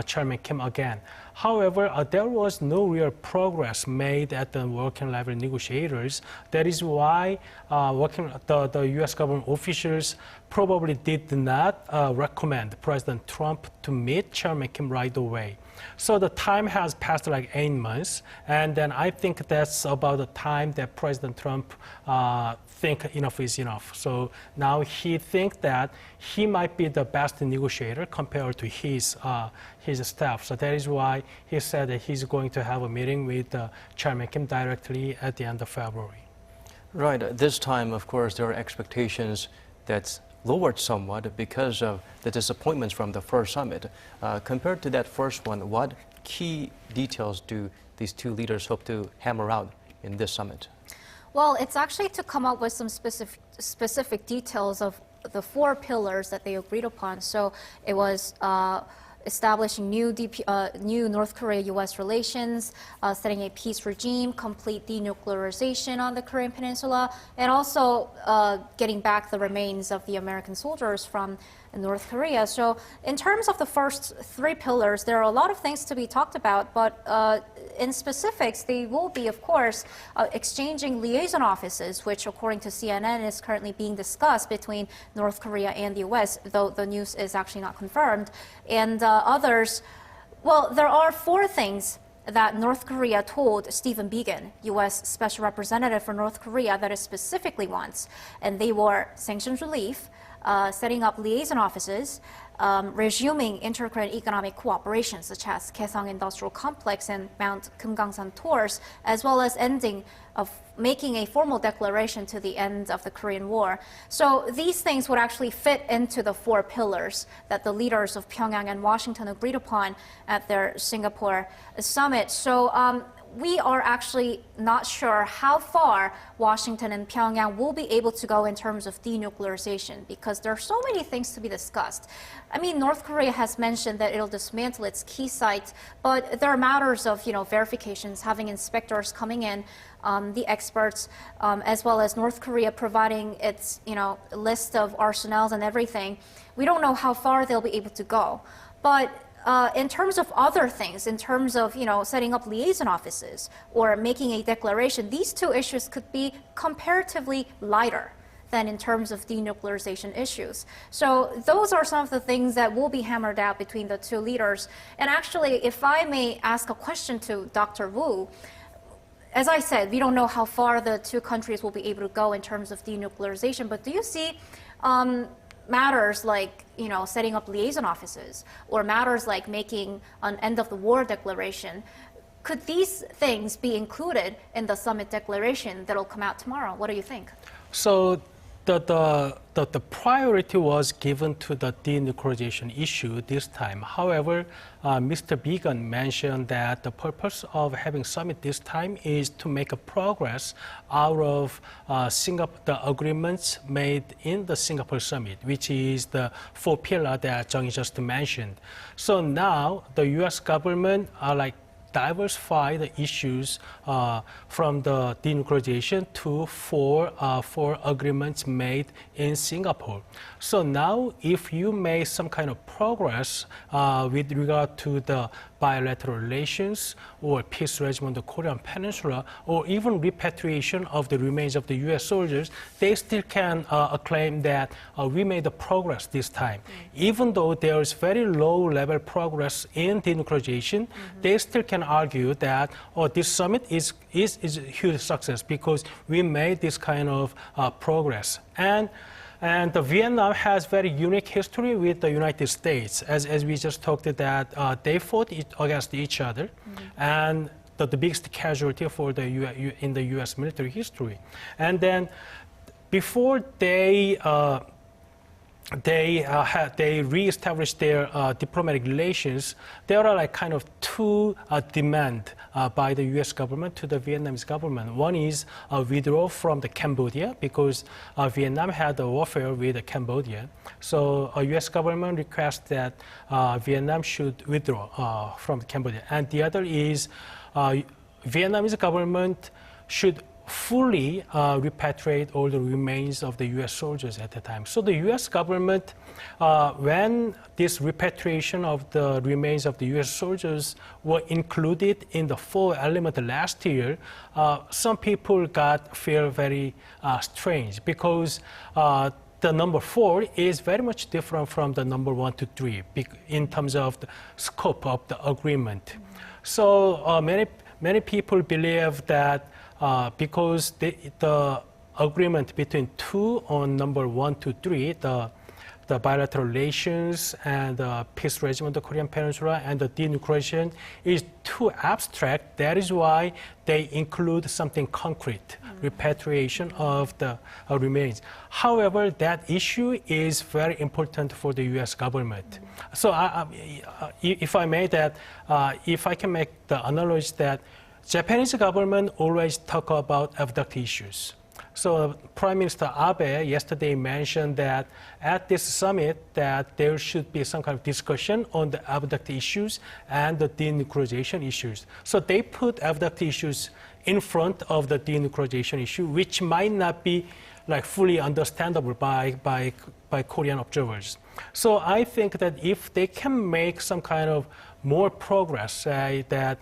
Chairman Kim again. However, there was no real progress made at the working level negotiators. That is why the U.S. government officials probably did not recommend President Trump to meet Chairman Kim right away. So the time has passed like 8 months, and then I think that's about the time that President Trump think enough is enough. So now he thinks that he might be the best negotiator compared to his staff. So that is why he said that he's going to have a meeting with Chairman Kim directly at the end of February. Right. This time, of course, there are expectations that's lowered somewhat because of the disappointments from the first summit. Compared to that first one, what key details do these two leaders hope to hammer out in this summit? Well, it's actually to come up with some specific details of the 4 pillars that they agreed upon. So it was establishing new North Korea-U.S. relations, setting a peace regime, complete denuclearization on the Korean Peninsula, and also getting back the remains of the American soldiers from North Korea. So in terms of the first 3 pillars, there are a lot of things to be talked about, but in specifics, they will be, of course, exchanging liaison offices, which, according to CNN, is currently being discussed between North Korea and the U.S., though the news is actually not confirmed. And others, well, there are 4 things that North Korea told Stephen Biegun, U.S. Special Representative for North Korea, that it specifically wants. And they were sanctions relief, setting up liaison offices, resuming inter-Korean economic cooperation, such as Kaesong Industrial Complex and Mount Kumgangsan tours, as well as making a formal declaration to the end of the Korean War. So these things would actually fit into the 4 pillars that the leaders of Pyongyang and Washington agreed upon at their Singapore summit. So we are actually not sure how far Washington and Pyongyang will be able to go in terms of denuclearization, because there are so many things to be discussed. I mean, North Korea has mentioned that it'll dismantle its key sites, but there are matters of, verifications, having inspectors coming in, the experts, as well as North Korea providing its, list of arsenals and everything. We don't know how far they'll be able to go. But in terms of other things, in terms of, setting up liaison offices or making a declaration, these 2 issues could be comparatively lighter than in terms of denuclearization issues. So those are some of the things that will be hammered out between the 2 leaders. And actually, if I may ask a question to Dr. Woo, as I said, we don't know how far the 2 countries will be able to go in terms of denuclearization, but do you see matters like, setting up liaison offices, or matters like making an end of the war declaration, could these things be included in the summit declaration that'll come out tomorrow? What do you think? So the priority was given to the denuclearization issue this time. However, Mr. Biegun mentioned that the purpose of having summit this time is to make a progress out of the agreements made in the Singapore summit, which is the 4 pillars that Jung-hee just mentioned. So now the U.S. government diversify the issues from the denuclearization to 4 agreements made in Singapore. So now, if you make some kind of progress with regard to the bilateral relations or peace regime on the Korean Peninsula, or even repatriation of the remains of the U.S. soldiers, they still can claim that we made the progress this time. Even though there is very low-level progress in denuclearization, they still can argue that this summit is a huge success because we made this kind of progress. And Vietnam has very unique history with the United States, as we just talked that they fought against each other, and the biggest casualty for in the U.S. military history. And then before they re-established their diplomatic relations, there are kind of 2 demands by the U.S. government to the Vietnamese government. One is withdraw from the Cambodia, because Vietnam had a warfare with Cambodia. So U.S. government requests that Vietnam should withdraw from Cambodia. And the other is Vietnamese government should fully repatriate all the remains of the U.S. soldiers at the time. So the U.S. government, when this repatriation of the remains of the U.S. soldiers were included in the 4 element last year, some people feel very strange, because the number 4 is very much different from the number 1 to 3 in terms of the scope of the agreement. So many people believe that because the agreement between 2 on number 1 to 3, the bilateral relations and the peace regime of the Korean Peninsula and the denuclearization is too abstract. That is why they include something concrete, repatriation of the remains. However, that issue is very important for the U.S. government. So if I may that, if I can make the analogy that Japanese government always talk about abductee issues. So Prime Minister Abe yesterday mentioned that at this summit that there should be some kind of discussion on the abductee issues and the denuclearization issues. So they put abductee issues in front of the denuclearization issue, which might not be like fully understandable by Korean observers. So I think that if they can make some kind of more progress, say that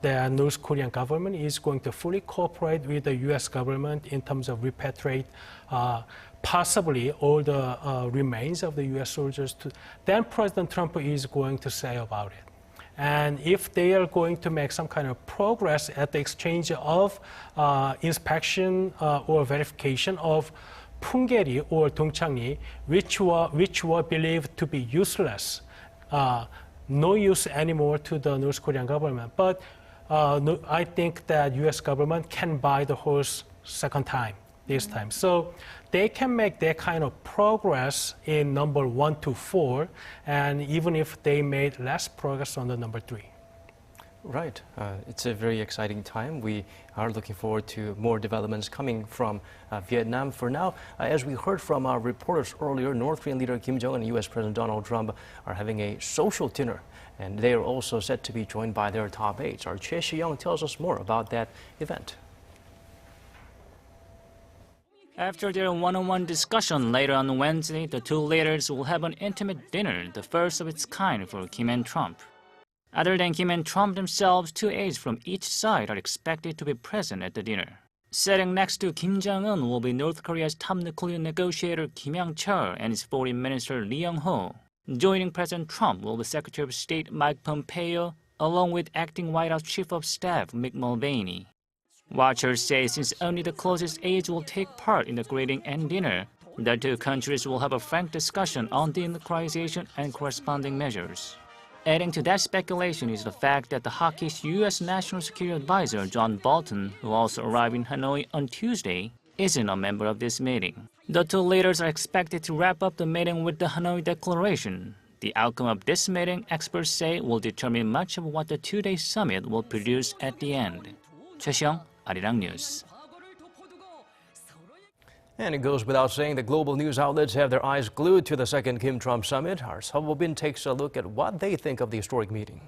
the North Korean government is going to fully cooperate with the U.S. government in terms of repatriate possibly all the remains of the U.S. soldiers, then President Trump is going to say about it. And if they are going to make some kind of progress at the exchange of inspection or verification of Punggye-ri or Dongchang-ri, which were believed to be useless, no use anymore to the North Korean government. But I think that U.S. government can buy the horse second time, this time. So they can make that kind of progress in number 1 to 4, and even if they made less progress on the number 3. Right. It's a very exciting time. We are looking forward to more developments coming from Vietnam. For now, as we heard from our reporters earlier, North Korean leader Kim Jong-un and U.S. President Donald Trump are having a social dinner, and they are also set to be joined by their top aides. Our Choi Si-young tells us more about that event. After their one-on-one discussion later on Wednesday, the two leaders will have an intimate dinner, the first of its kind for Kim and Trump. Other than Kim and Trump themselves, two aides from each side are expected to be present at the dinner. Sitting next to Kim Jong-un will be North Korea's top nuclear negotiator Kim Young-chol and his foreign minister Lee Young-ho. Joining President Trump will be Secretary of State Mike Pompeo, along with acting White House Chief of Staff Mick Mulvaney. Watchers say since only the closest aides will take part in the greeting and dinner, the two countries will have a frank discussion on denuclearization and corresponding measures. Adding to that speculation is the fact that the hawkish U.S. National Security Advisor John Bolton, who also arrived in Hanoi on Tuesday, isn't a member of this meeting. The two leaders are expected to wrap up the meeting with the Hanoi Declaration. The outcome of this meeting, experts say, will determine much of what the two-day summit will produce at the end. Choi Si-young, Arirang News. And it goes without saying that global news outlets have their eyes glued to the second Kim-Trump summit. Our Seo Bin takes a look at what they think of the historic meeting.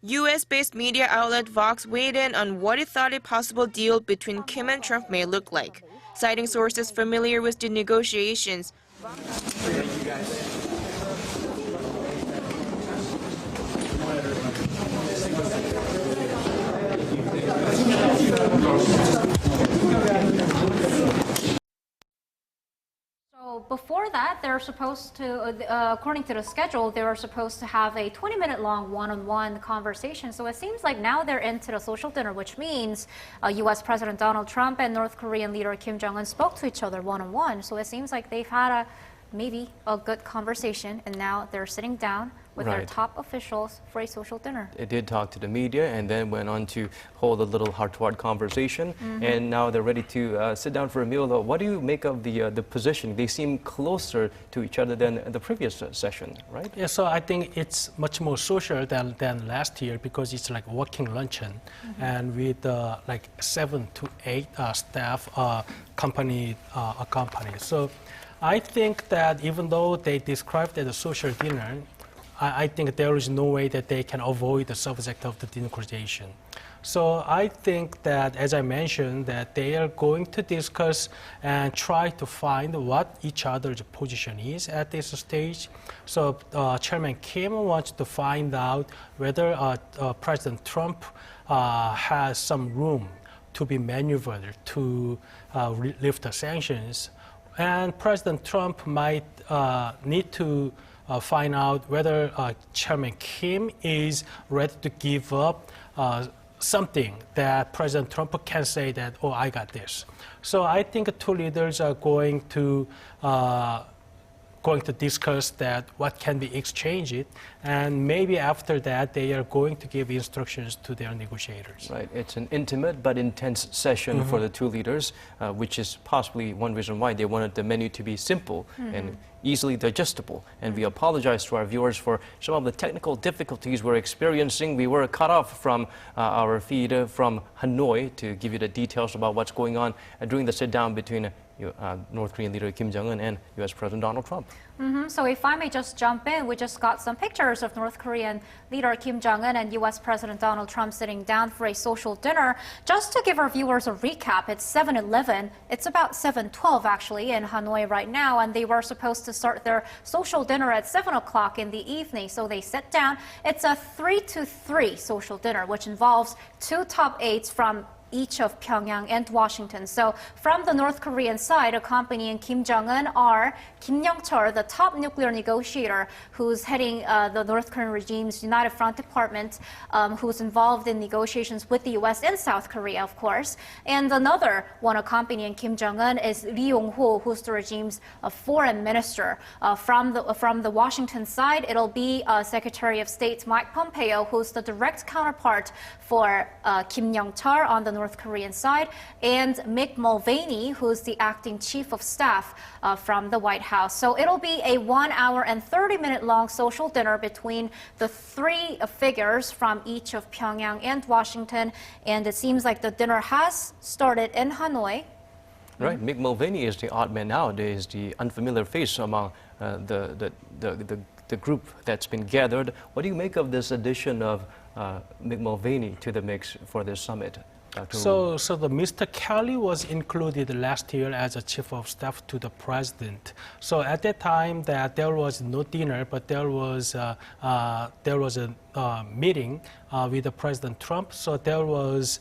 U.S.-based media outlet Vox weighed in on what it thought a possible deal between Kim and Trump may look like. Citing sources familiar with the negotiations, So before that, they're supposed to, according to the schedule, they were supposed to have a 20-minute long one-on-one conversation. So it seems like now they're into the social dinner, which means U.S. President Donald Trump and North Korean leader Kim Jong-un spoke to each other one-on-one. So it seems like they've had maybe a good conversation, and now they're sitting down with their top officials for a social dinner. They did talk to the media and then went on to hold a little heart-to-heart conversation. And now they're ready to sit down for a meal. What do you make of the position? They seem closer to each other than the previous session, right? Yeah, so I think it's much more social than last year because it's like working luncheon and with like 7 to 8 staff accompanied. So I think that even though they described it as a social dinner, I think there is no way that they can avoid the subject of the denuclearization. So I think that, as I mentioned, that they are going to discuss and try to find what each other's position is at this stage. So Chairman Kim wants to find out whether President Trump has some room to be maneuvered to lift the sanctions. And President Trump might need to find out whether Chairman Kim is ready to give up something that President Trump can say that, oh, I got this. So I think two leaders are going to discuss that what can be exchanged, and maybe after that they are going to give instructions to their negotiators. Right. It's an intimate but intense session for the two leaders, which is possibly one reason why they wanted the menu to be simple and easily digestible. And we apologize to our viewers for some of the technical difficulties we're experiencing. We were cut off from our feed from Hanoi to give you the details about what's going on during the sit-down between North Korean leader Kim Jong-un and U.S. President Donald Trump. So if I may just jump in, we just got some pictures of North Korean leader Kim Jong-un and U.S. President Donald Trump sitting down for a social dinner. Just to give our viewers a recap, it's 7:11. It's about 7:12 actually in Hanoi right now, and they were supposed to start their social dinner at 7 o'clock in the evening. So they sat down. It's a 3-to-3 social dinner, which involves two top aides from each of Pyongyang and Washington. So from the North Korean side, accompanying Kim Jong-un are Kim Young-chol, the top nuclear negotiator who's heading the North Korean regime's United Front Department, who's involved in negotiations with the U.S. and South Korea, of course. And another one accompanying Kim Jong-un is Lee Yong-ho, who's the regime's foreign minister. From the Washington side, it'll be Secretary of State Mike Pompeo, who's the direct counterpart for Kim Young-chol on the North Korean side, and Mick Mulvaney, who's the acting chief of staff from the White House. So it'll be a 1 hour and 30-minute long social dinner between the three figures from each of Pyongyang and Washington, and it seems like the dinner has started in Hanoi. Right, Mick Mulvaney is the odd man nowadays, the unfamiliar face among the group that's been gathered. What do you make of this addition of Mick Mulvaney to the mix for this summit? So the Mr. Kelly was included last year as a chief of staff to the president. So at that time, that there was no dinner, but there was a meeting with the President Trump. So there was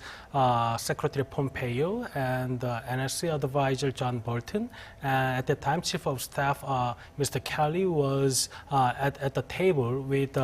Secretary Pompeo and NSC advisor John Bolton. At the time, chief of staff Mr. Kelly was at the table with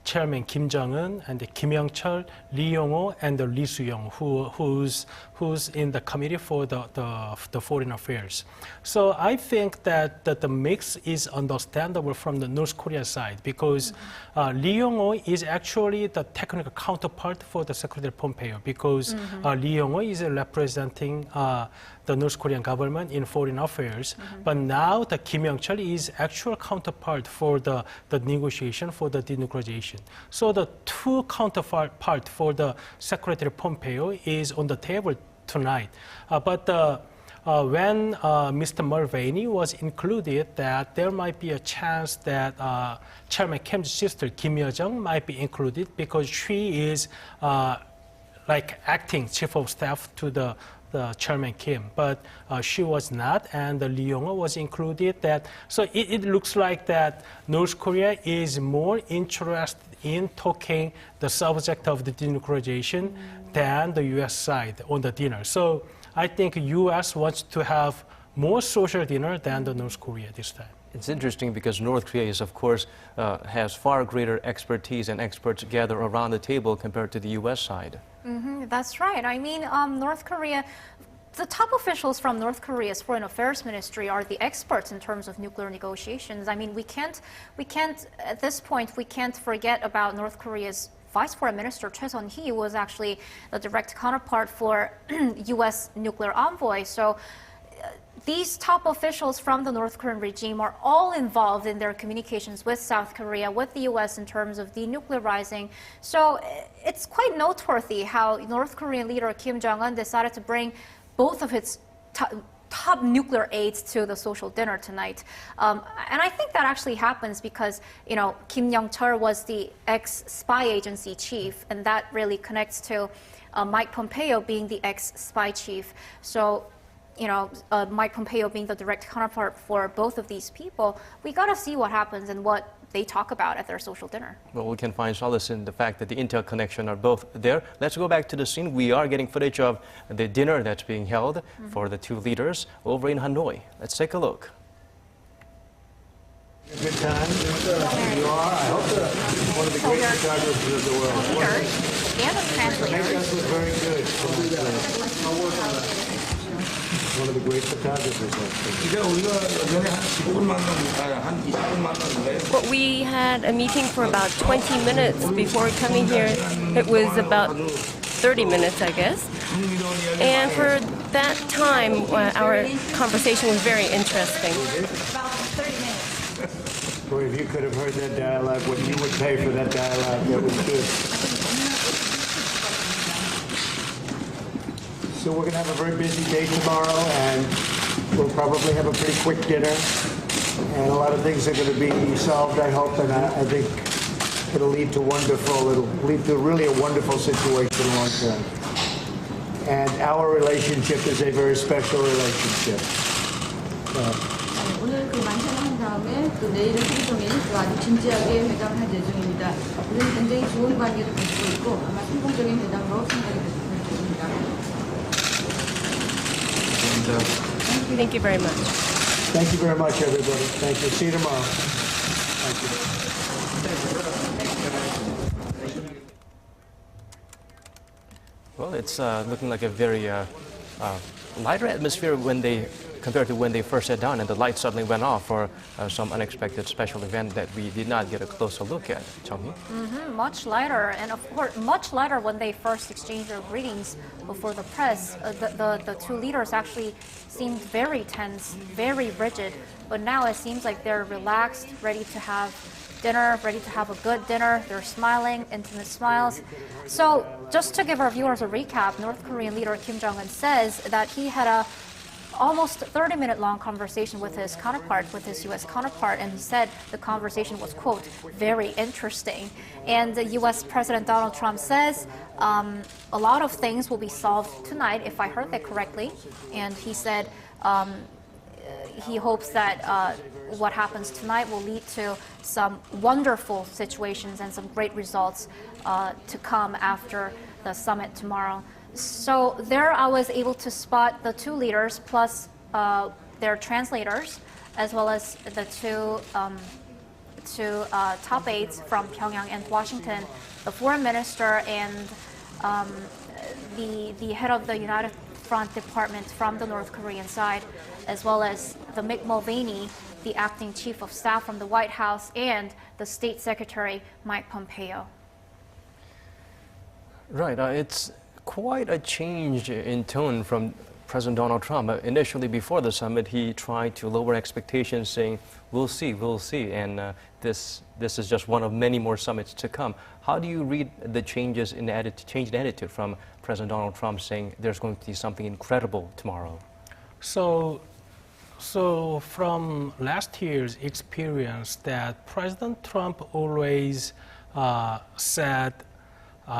Chairman Kim Jong-un and Kim Young-chol, Lee Yong-ho, and Lee Soo-young, who's in the committee for the foreign affairs. So I think that the mix is understandable from the North Korea side, because Lee Yong-ho is actually the technical counterpart for the Secretary Pompeo, because Lee Yong-ho is representing the North Korean government in foreign affairs, but now the Kim Young-chol is actual counterpart for the negotiation for the denuclearization. So the two counterpart for the Secretary Pompeo is on the table tonight. But when Mr. Mulvaney was included, that there might be a chance that Chairman Kim's sister Kim Yo-jong might be included, because she is like acting chief of staff to the Chairman Kim, but she was not, and Lee Yong-ho was included. So it looks like that North Korea is more interested in talking the subject of the denuclearization than the U.S. side on the dinner. So I think U.S. wants to have more social dinner than the North Korea this time. It's interesting because North Korea is, of course, has far greater expertise and experts gather around the table compared to the U.S. side. That's right. I mean, North Korea, the top officials from North Korea's Foreign Affairs Ministry are the experts in terms of nuclear negotiations. I mean, we can't, at this point, we can't forget about North Korea's Vice Foreign Minister Choi Sun-hee, was actually the direct counterpart for U.S. nuclear envoy. So these top officials from the North Korean regime are all involved in their communications with South Korea, with the U.S. in terms of denuclearizing. So it's quite noteworthy how North Korean leader Kim Jong-un decided to bring both of its top nuclear aides to the social dinner tonight. And I think that actually happens because, you know, Kim Young-chol was the ex-spy agency chief, and that really connects to Mike Pompeo being the ex-spy chief. So, you know, Mike Pompeo being the direct counterpart for both of these people, we got to see what happens and what they talk about at their social dinner. Well, we can find solace in the fact that the interconnection are both there. Let's go back to the scene. We are getting footage of the dinner that's being held for the two leaders over in Hanoi. Let's take a look. Good time. You are. I hope one of the great photographers of the world. Leaders and the translators. That was very good. One of the great photographers. Well, we had a meeting for about 20 minutes before coming here. It was about 30 minutes, I guess. And for that time, our conversation was very interesting. Boy, if you could have heard that dialogue, what you would pay for that dialogue, that was good. So we're going to have a very busy day tomorrow, and we'll probably have a pretty quick dinner. And a lot of things are going to be solved, I hope, and I think it'll lead to really a wonderful situation long term. And our relationship is a very special relationship. 오늘 그 만찬을 한 다음에 또 내일은 하루 종일 아주 진지하게 회담을 할 예정입니다. 우리는 굉장히 좋은 관계를 가지고 있고 아마 성공적인 회담으로 생각이 될 것입니다. Thank you very much. Thank you very much, everybody. Thank you. See you tomorrow. Thank you. Well, it's looking like a very lighter atmosphere compared to when they first sat down and the lights suddenly went off for some unexpected special event that we did not get a closer look at. Jung-hee? Much lighter, and of course, much lighter when they first exchanged their greetings before the press. The two leaders actually seemed very tense, very rigid, but now it seems like they're relaxed, ready to have dinner, ready to have a good dinner. They're smiling, intimate smiles. So just to give our viewers a recap, North Korean leader Kim Jong-un says that he had a almost 30-minute long conversation with his counterpart, with his U.S. counterpart, and he said the conversation was, quote, very interesting. And the U.S. President Donald Trump says a lot of things will be solved tonight, if I heard that correctly. And he said he hopes that what happens tonight will lead to some wonderful situations and some great results to come after the summit tomorrow. So there I was able to spot the two leaders plus their translators, as well as the two top aides from Pyongyang and Washington, the foreign minister and the head of the United Front Department from the North Korean side, as well as the Mick Mulvaney, the acting chief of staff from the White House, and the State Secretary Mike Pompeo. Right, it's quite a change in tone from President Donald Trump. Initially, before the summit, he tried to lower expectations, saying, we'll see, and this is just one of many more summits to come. How do you read the change in attitude from President Donald Trump saying there's going to be something incredible tomorrow? So from last year's experience, that President Trump always said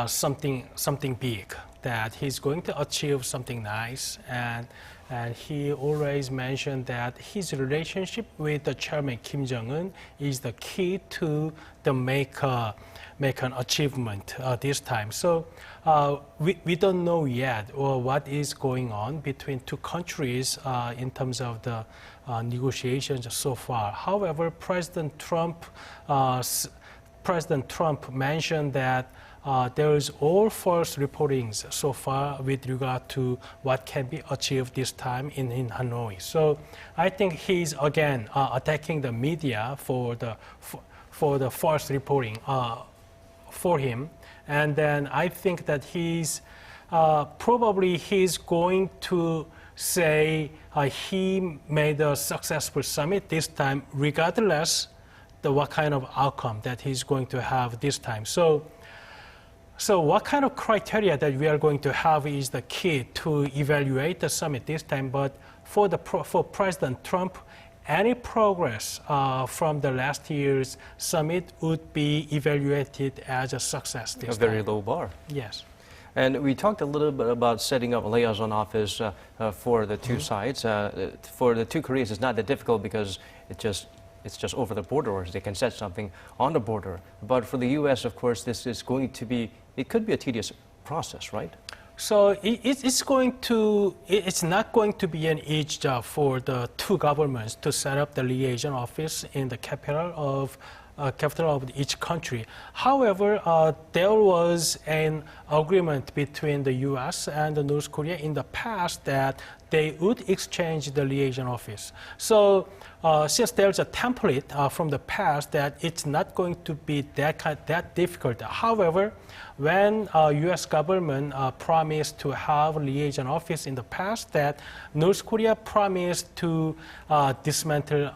something big, that he's going to achieve something nice, and he always mentioned that his relationship with the chairman Kim Jong-un is the key to make an achievement this time. So we don't know yet what is going on between two countries in terms of the negotiations so far. However, President Trump mentioned that there is all false reportings so far with regard to what can be achieved this time in Hanoi. So I think he's again attacking the media for the false reporting for him, and then I think that he's going to say he made a successful summit this time, regardless what kind of outcome that he's going to have this time. So what kind of criteria that we are going to have is the key to evaluate the summit this time. But for President Trump, any progress from the last year's summit would be evaluated as a success this time. A very low bar. Yes. And we talked a little bit about setting up a liaison office for the two sides. For the two Koreas, it's not that difficult because it's just over the border, or they can set something on the border. But for the U.S., of course, this is going to be, it could be a tedious process, right? So it's not going to be an easy job for the two governments to set up the liaison office in the capital of each country. However, there was an agreement between the U.S. and North Korea in the past that they would exchange the liaison office. So since there's a template from the past that it's not going to be that difficult. However, when U.S. government promised to have a liaison office in the past, that North Korea promised to dismantle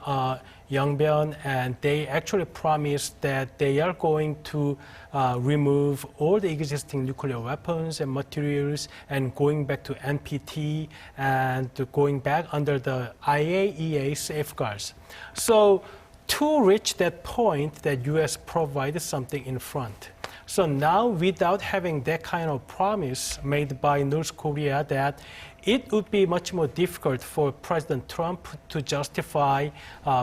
Yongbyon, and they actually promised that they are going to remove all the existing nuclear weapons and materials and going back to NPT and going back under the IAEA safeguards. So to reach that point, that U.S. provided something in front. So now, without having that kind of promise made by North Korea, that it would be much more difficult for President Trump to justify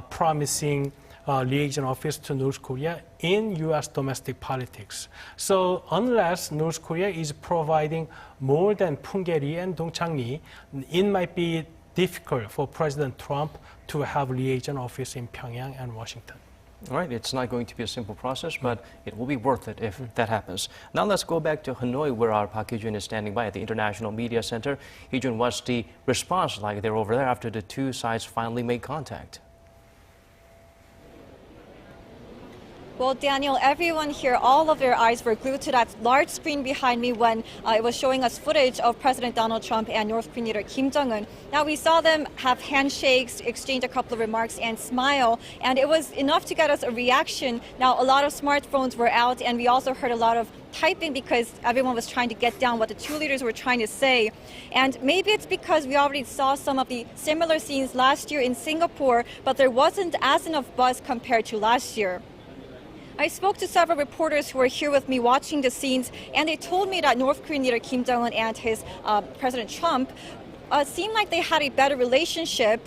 promising liaison office to North Korea in U.S. domestic politics. So unless North Korea is providing more than Punggye-ri and Dongchang-ri, it might be difficult for President Trump to have liaison office in Pyongyang and Washington. All right, it's not going to be a simple process, but it will be worth it if that happens. Now let's go back to Hanoi, where our Park Hee-jun is standing by at the International Media Center. Hee-jun, what's the response like there over there after the two sides finally made contact? Well, Daniel, everyone here, all of their eyes were glued to that large screen behind me when it was showing us footage of President Donald Trump and North Korean leader Kim Jong-un. Now, we saw them have handshakes, exchange a couple of remarks, and smile, and it was enough to get us a reaction. Now, a lot of smartphones were out, and we also heard a lot of typing because everyone was trying to get down what the two leaders were trying to say. And maybe it's because we already saw some of the similar scenes last year in Singapore, but there wasn't as enough buzz compared to last year. I spoke to several reporters who were here with me watching the scenes, and they told me that North Korean leader Kim Jong-un and his President Trump seemed like they had a better relationship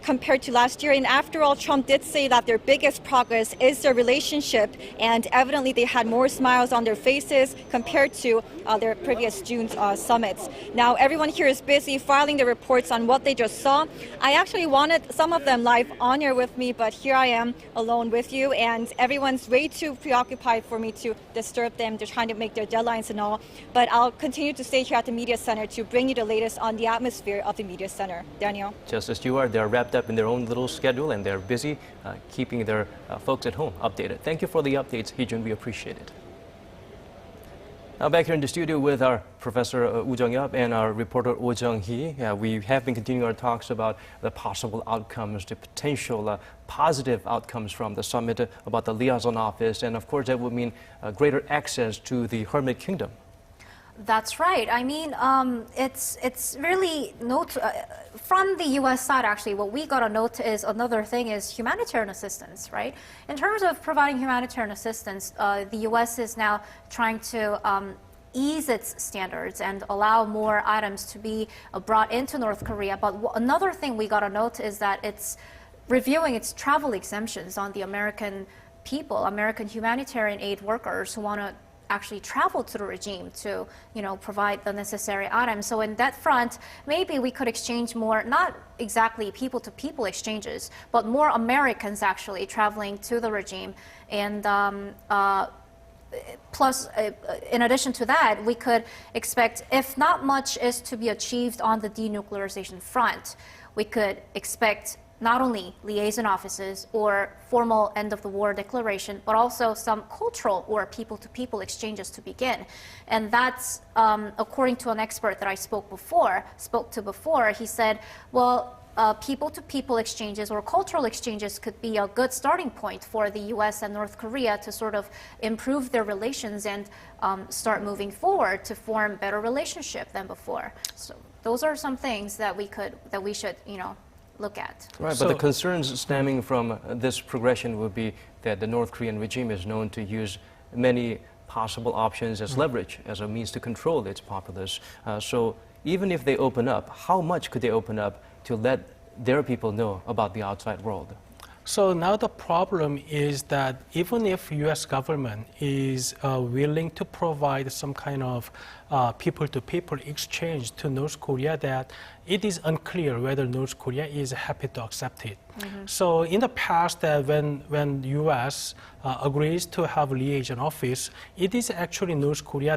compared to last year. And after all, Trump did say that their biggest progress is their relationship, and evidently they had more smiles on their faces compared to their previous June summits. Now, everyone here is busy filing their reports on what they just saw. I actually wanted some of them live on air with me, but here I am alone with you, and everyone's way too preoccupied for me to disturb them. They're trying to make their deadlines and all. But I'll continue to stay here at the Media Center to bring you the latest on the atmosphere of the Media Center. Daniel? Just as you are, they're wrapped up in their own little schedule, and they're busy keeping their folks at home updated. Thank you for the updates, Hee-jun. We appreciate it. Now back here in the studio with our Professor Woo Jung-yeop and our reporter Oh Jung-hee. We have been continuing our talks about the possible outcomes, the potential positive outcomes from the summit, about the liaison office, and of course that would mean greater access to the Hermit Kingdom. That's right. I mean, it's really from the U.S. side, actually, what we got to note is another thing is humanitarian assistance, right? In terms of providing humanitarian assistance, the U.S. is now trying to ease its standards and allow more items to be brought into North Korea. But another thing we got to note is that it's reviewing its travel exemptions on the American people, American humanitarian aid workers who want to actually travel to the regime to, provide the necessary items. So in that front, maybe we could exchange more, not exactly people-to-people exchanges, but more Americans actually traveling to the regime. And plus, in addition to that, we could expect, if not much is to be achieved on the denuclearization front, we could expect not only liaison offices or formal end-of-the-war declaration, but also some cultural or people-to-people exchanges to begin. And that's, according to an expert that I spoke to before, he said, well, people-to-people exchanges or cultural exchanges could be a good starting point for the U.S. and North Korea to sort of improve their relations and start moving forward to form better relationship than before. So those are some things that we should, look at. Right, but the concerns stemming from this progression would be that the North Korean regime is known to use many possible options as leverage, as a means to control its populace. So even if they open up, how much could they open up to let their people know about the outside world? So now the problem is that even if U.S. government is willing to provide some kind of people-to-people exchange to North Korea, that it is unclear whether North Korea is happy to accept it. So in the past, when U.S. Agrees to have liaison office, it is actually North Korea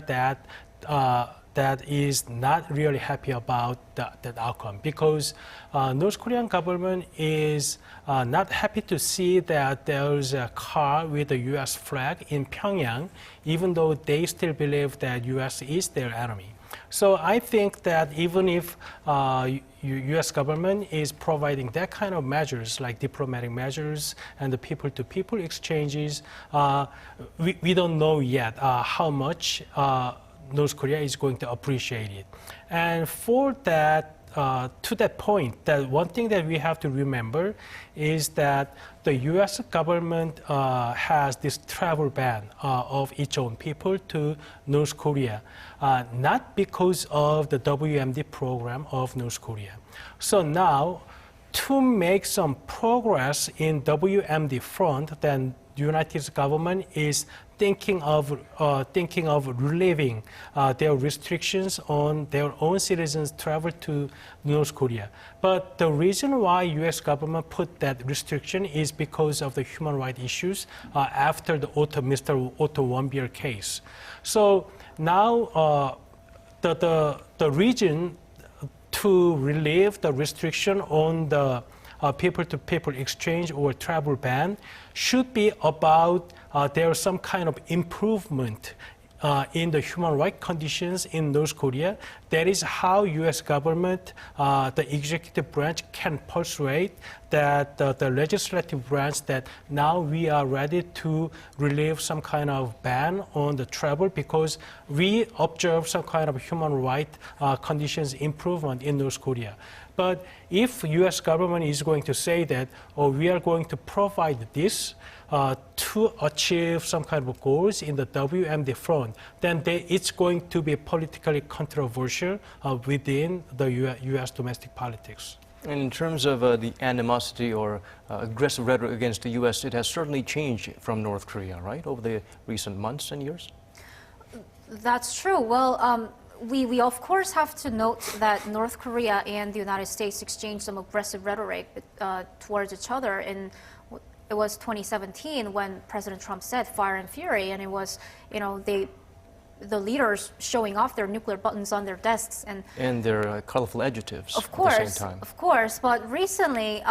that is not really happy about that outcome, because North Korean government is not happy to see that there's a car with a U.S. flag in Pyongyang, even though they still believe that U.S. is their enemy. So I think that even if U.S. government is providing that kind of measures, like diplomatic measures and the people-to-people exchanges, we don't know yet how much North Korea is going to appreciate it. And for that, to that point, that one thing that we have to remember is that the U.S. government has this travel ban of its own people to North Korea, not because of the WMD program of North Korea. So now, to make some progress in WMD front, then the United States government is thinking of relieving their restrictions on their own citizens' travel to North Korea. But the reason why U.S. government put that restriction is because of the human rights issues after the Mr. Otto Warmbier case. So now the reason to relieve the restriction on the people-to-people exchange or travel ban should be about there's some kind of improvement in the human rights conditions in North Korea. That is how U.S. government, the executive branch, can persuade that the legislative branch that now we are ready to relieve some kind of ban on the travel because we observe some kind of human rights conditions improvement in North Korea. But if U.S. government is going to say that, oh, we are going to provide this to achieve some kind of goals in the WMD front, then it's going to be politically controversial within the U.S. domestic politics. And in terms of the animosity or aggressive rhetoric against the U.S., it has certainly changed from North Korea, right, over the recent months and years? That's true. Well, we of course have to note that North Korea and the United States exchanged some aggressive rhetoric towards each other. It was 2017 when President Trump said "fire and fury," and it was, the leaders showing off their nuclear buttons on their desks and their colorful adjectives. Of course, at the same time. Of course. But recently,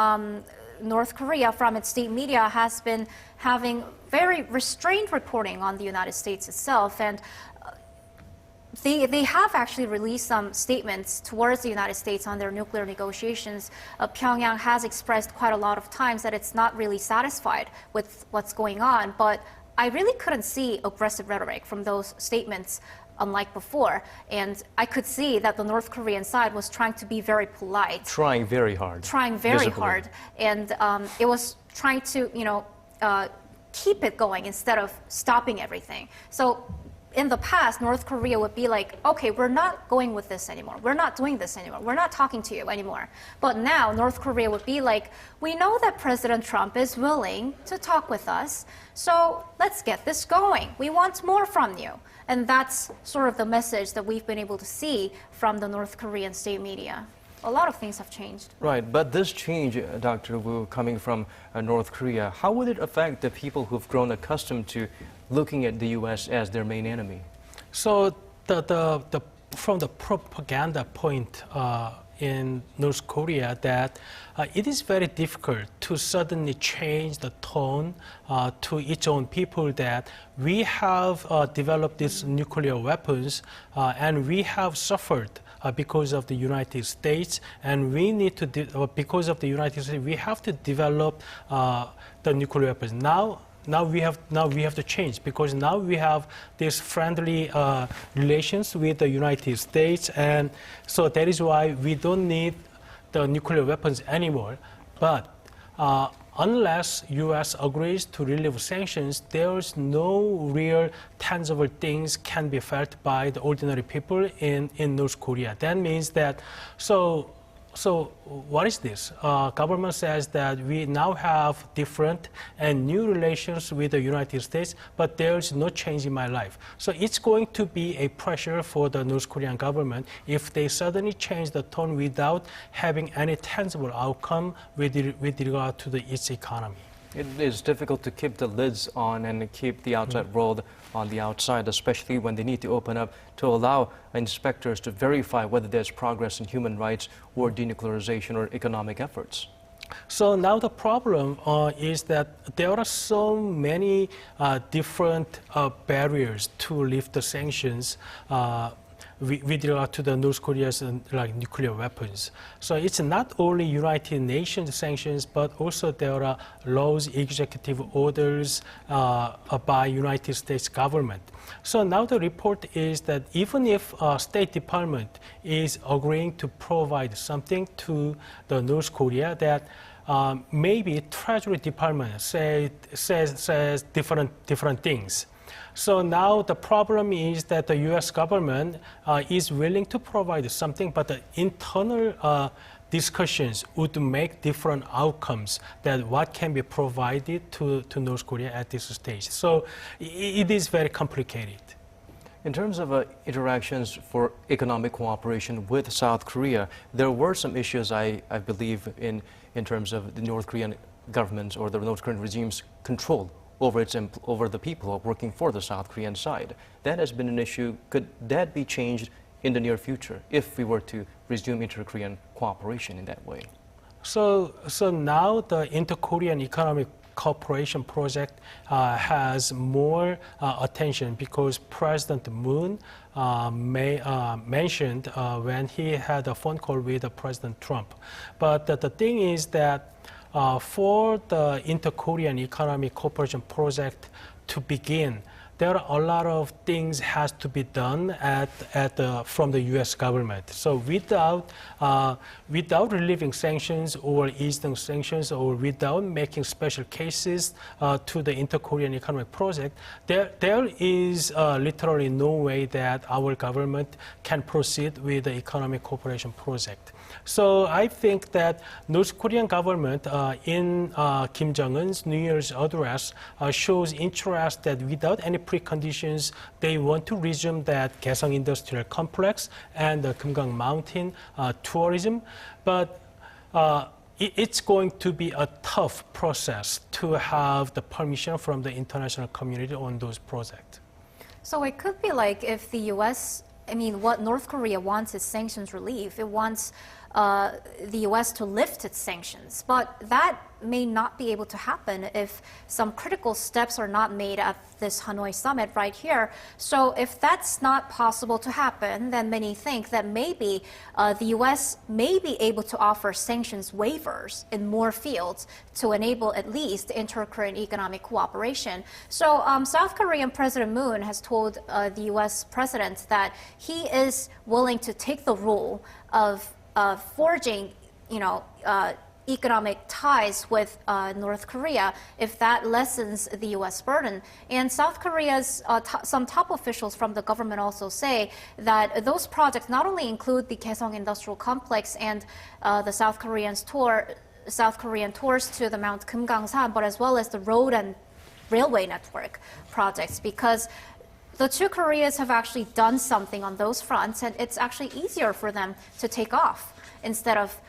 North Korea, from its state media, has been having very restrained reporting on the United States itself, and they have actually released some statements towards the United States on their nuclear negotiations. Pyongyang has expressed quite a lot of times that it's not really satisfied with what's going on, but I really couldn't see aggressive rhetoric from those statements, unlike before. And I could see that the North Korean side was trying to be very polite. Trying very hard. Trying very hard. And it was trying to, keep it going instead of stopping everything. So in the past, North Korea would be like, okay, we're not going with this anymore. We're not doing this anymore. We're not talking to you anymore. But now North Korea would be like, we know that President Trump is willing to talk with us, so let's get this going. We want more from you. And that's sort of the message that we've been able to see from the North Korean state media. A lot of things have changed. Right, but this change, Dr. Woo, coming from North Korea, how would it affect the people who've grown accustomed to looking at the U.S. as their main enemy? So from the propaganda point in North Korea, that it is very difficult to suddenly change the tone to its own people, that we have developed these nuclear weapons and we have suffered because of the United States, and we need to, because of the United States, we have to develop the nuclear weapons. Now we have to change, because now we have these friendly relations with the United States, and so that is why we don't need the nuclear weapons anymore. But unless U.S. agrees to relieve sanctions, there's no real tangible things can be felt by the ordinary people in North Korea. That means that, so So what is this? Government says that we now have different and new relations with the United States, but there's no change in my life. So it's going to be a pressure for the North Korean government if they suddenly change the tone without having any tangible outcome with regard to its economy. It is difficult to keep the lids on and keep the outside world on the outside, especially when they need to open up to allow inspectors to verify whether there's progress in human rights or denuclearization or economic efforts. So now the problem is that there are so many different barriers to lift the sanctions with regard to the North Korea's nuclear weapons. So it's not only United Nations sanctions, but also there are laws, executive orders by United States government. So now the report is that even if State Department is agreeing to provide something to the North Korea, that maybe Treasury Department says different things. So now the problem is that the U.S. government is willing to provide something, but the internal discussions would make different outcomes that what can be provided to North Korea at this stage. So it is very complicated. In terms of interactions for economic cooperation with South Korea, there were some issues, I believe, in terms of the North Korean government's or the North Korean regime's control over the people working for the South Korean side. That has been an issue. Could that be changed in the near future if we were to resume inter-Korean cooperation in that way? So now the Inter-Korean Economic Cooperation Project has more attention because President Moon mentioned when he had a phone call with President Trump. But the thing is that for the Inter-Korean Economic Cooperation Project to begin, there are a lot of things has to be done from the U.S. government. So without relieving sanctions or easing sanctions or without making special cases to the Inter-Korean Economic Project, there is literally no way that our government can proceed with the Economic Cooperation Project. So I think that North Korean government in Kim Jong-un's New Year's address shows interest that without any preconditions, they want to resume that Kaesong Industrial Complex and the Kumgang Mountain tourism. But it's going to be a tough process to have the permission from the international community on those projects. So it could be like if the U.S., what North Korea wants is sanctions relief. It wants the U.S. to lift its sanctions. But that may not be able to happen if some critical steps are not made at this Hanoi summit right here. So if that's not possible to happen, then many think that maybe the U.S. may be able to offer sanctions waivers in more fields to enable at least inter-Korean economic cooperation. So South Korean President Moon has told the U.S. president that he is willing to take the role of forging, economic ties with North Korea if that lessens the U.S. burden. And South Korea's some top officials from the government also say that those projects not only include the Kaesong Industrial Complex and the South Korean tours to the Mount Kumgangsan, but as well as the road and railway network projects, because the two Koreas have actually done something on those fronts, and it's actually easier for them to take off instead of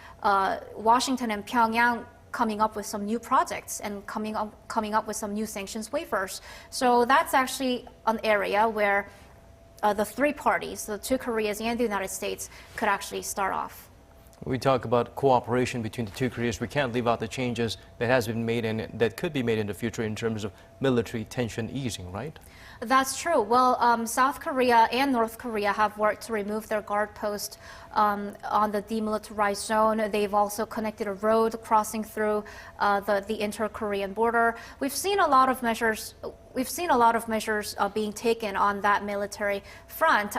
Washington and Pyongyang coming up with some new projects and coming up with some new sanctions waivers. So that's actually an area where the three parties, the two Koreas and the United States, could actually start off. We talk about cooperation between the two Koreas. We can't leave out the changes that has been made and that could be made in the future in terms of military tension easing, right? That's true. Well, South Korea and North Korea have worked to remove their guard post on the demilitarized zone. They've also connected a road crossing through the inter-Korean border. We've seen a lot of measures. Being taken on that military front.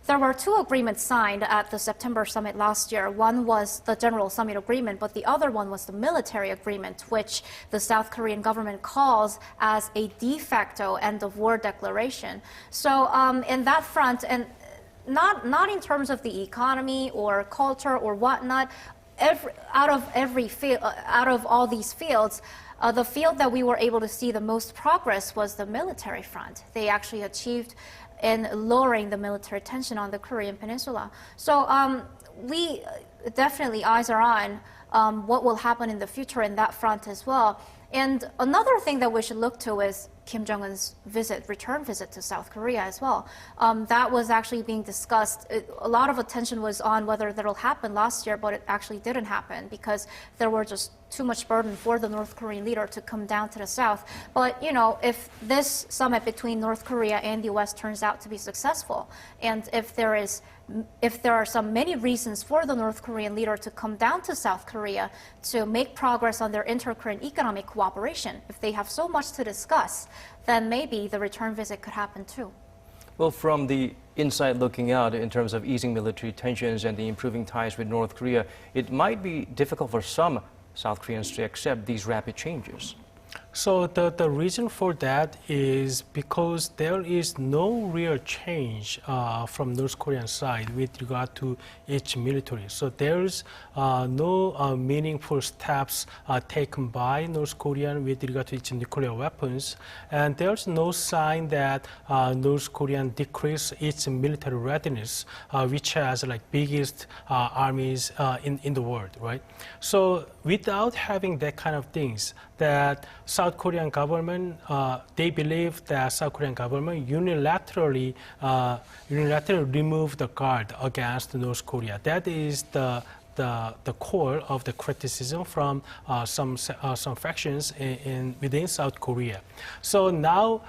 There were two agreements signed at the September summit last year. One was the General Summit Agreement, but the other one was the military agreement, which the South Korean government calls as a de facto end-of-war declaration. So in that front, and not in terms of the economy or culture or whatnot. Out of all these fields, the field that we were able to see the most progress was the military front. They actually achieved in lowering the military tension on the Korean Peninsula. So we definitely eyes are on what will happen in the future in that front as well. And another thing that we should look to is Kim Jong-un's return visit to South Korea as well. That was actually being discussed. A lot of attention was on whether that'll happen last year, but it actually didn't happen because there were just too much burden for the North Korean leader to come down to the South. But, you know, if this summit between North Korea and the U.S. turns out to be successful, and if there are some many reasons for the North Korean leader to come down to South Korea to make progress on their inter-Korean economic cooperation, if they have so much to discuss, then maybe the return visit could happen too. Well, from the inside looking out in terms of easing military tensions and the improving ties with North Korea, it might be difficult for some South Koreans to accept these rapid changes. So the reason for that is because there is no real change from North Korean side with regard to its military. So there's no meaningful steps taken by North Korea with regard to its nuclear weapons, and there's no sign that North Korea decrease its military readiness, which has like biggest armies in the world, right? So without having that kind of things, that South Korean government, they believe that South Korean government unilaterally remove the guard against North Korea. That is the core of the criticism from some factions within South Korea. So now,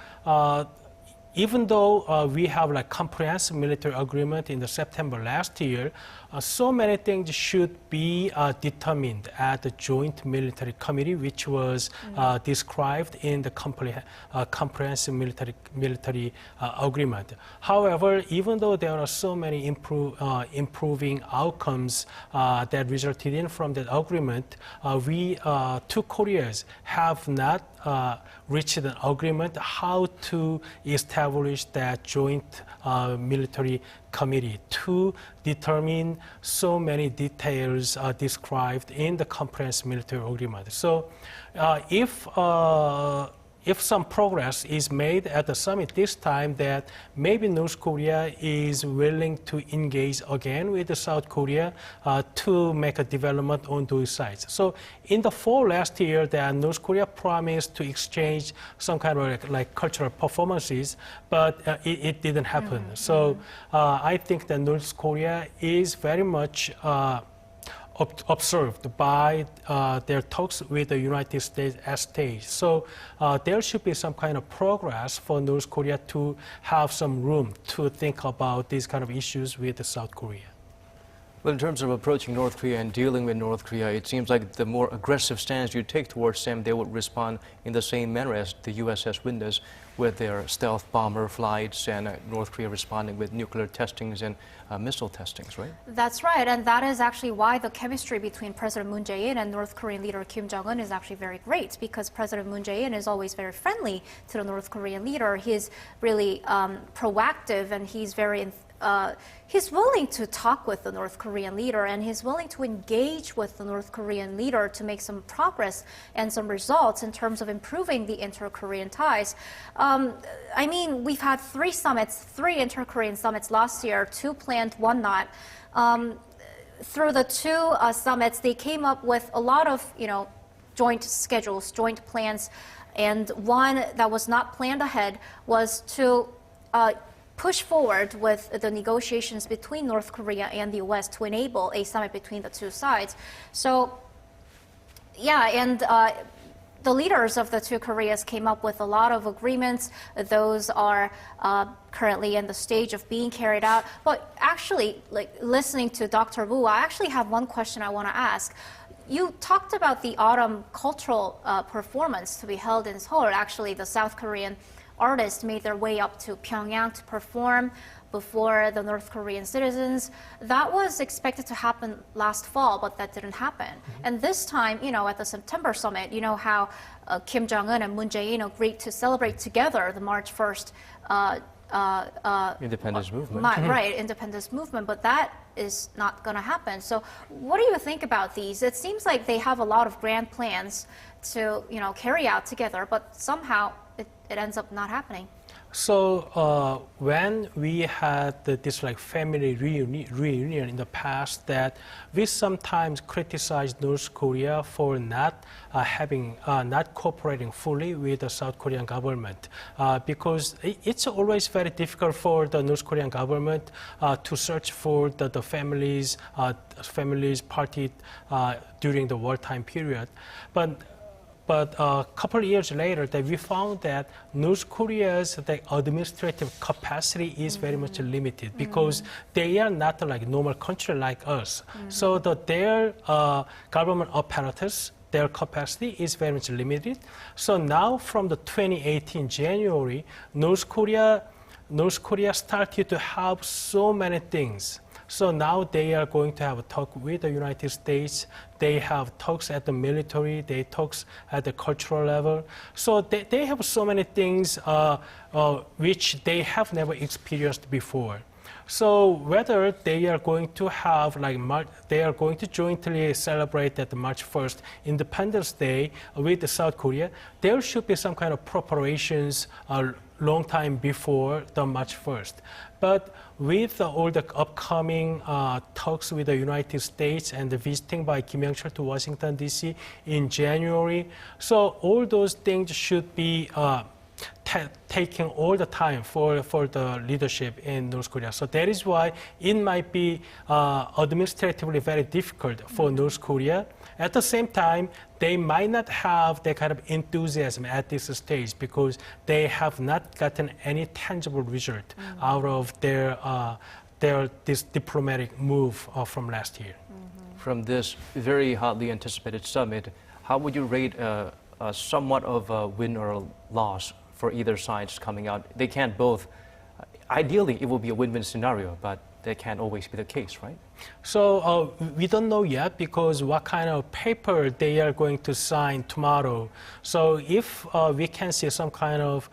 even though we have like comprehensive military agreement in the September last year, so many things should be determined at the Joint Military Committee, which was described in the comprehensive military agreement. However, even though there are so many improving outcomes that resulted in from that agreement, we two Koreas have not reached an agreement how to establish that joint military committee to determine so many details described in the comprehensive military agreement. So if some progress is made at the summit this time, that maybe North Korea is willing to engage again with the South Korea to make a development on those sides. So in the fall last year, that North Korea promised to exchange some kind of like cultural performances, but it didn't happen. So I think that North Korea is very much observed by their talks with the United States as stage. So there should be some kind of progress for North Korea to have some room to think about these kind of issues with South Korea. Well, in terms of approaching North Korea and dealing with North Korea, it seems like the more aggressive stance you take towards them, they would respond in the same manner as the USS Windows with their stealth bomber flights and North Korea responding with nuclear testings and missile testings, right? That's right, and that is actually why the chemistry between President Moon Jae-in and North Korean leader Kim Jong-un is actually very great, because President Moon Jae-in is always very friendly to the North Korean leader. He's really proactive, and he's very he's willing to talk with the North Korean leader, and he's willing to engage with the North Korean leader to make some progress and some results in terms of improving the inter-Korean ties. I mean, we've had three inter-Korean summits last year, 2 planned, 1 not. Through the 2 summits, they came up with a lot of, joint schedules, joint plans, and one that was not planned ahead was to push forward with the negotiations between North Korea and the U.S. to enable a summit between the 2 sides. So, yeah, and the leaders of the 2 Koreas came up with a lot of agreements. Those are currently in the stage of being carried out. But actually, like listening to Dr. Woo, I actually have one question I want to ask. You talked about the autumn cultural performance to be held in Seoul. Actually, the South Korean artists made their way up to Pyongyang to perform before the North Korean citizens. That was expected to happen last fall, but that didn't happen. And this time, at the September summit, how Kim Jong-un and Moon Jae-in agreed to celebrate together the March 1st independence movement. Right, independence movement, but that is not going to happen. So what do you think about these? It seems like they have a lot of grand plans to, carry out together, but somehow it ends up not happening. So when we had this family reunion in the past, that we sometimes criticized North Korea for not not cooperating fully with the South Korean government, because it's always very difficult for the North Korean government to search for the families parted during the wartime period, But a couple of years later, that we found that North Korea's administrative capacity is very much limited because they are not like normal country like us. So their government apparatus, their capacity is very much limited. So now from the 2018 January, North Korea started to have so many things. So now they are going to have a talk with the United States. They have talks at the military. They talks at the cultural level. So they have so many things which they have never experienced before. So whether they are going to have they are going to jointly celebrate that March 1st Independence Day with South Korea, there should be some kind of preparations a long time before the March 1st. But with all the upcoming talks with the United States and the visiting by Kim Young-chul to Washington, D.C. in January, so all those things should be taking all the time for the leadership in North Korea. So that is why it might be administratively very difficult for North Korea. At the same time, they might not have that kind of enthusiasm at this stage because they have not gotten any tangible result out of this diplomatic move from last year. From this very hotly anticipated summit, how would you rate somewhat of a win or a loss for either sides coming out? They can't both. Ideally, it will be a win-win scenario, but that can't always be the case, right? So we don't know yet because what kind of paper they are going to sign tomorrow. So if we can see some kind of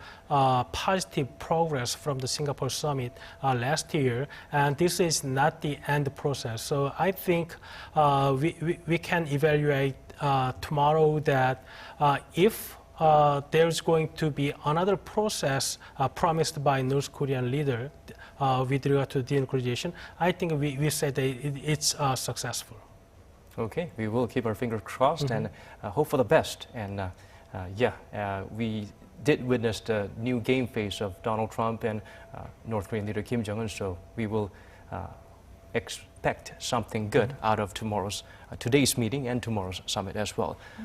positive progress from the Singapore summit last year, and this is not the end process. So I think we can evaluate tomorrow that if there's going to be another process promised by North Korean leader with regard to denuclearization, I think we say that it's successful. Okay, we will keep our fingers crossed and hope for the best. And we did witness the new game face of Donald Trump and North Korean leader Kim Jong-un, so we will expect something good out of today's meeting and tomorrow's summit as well.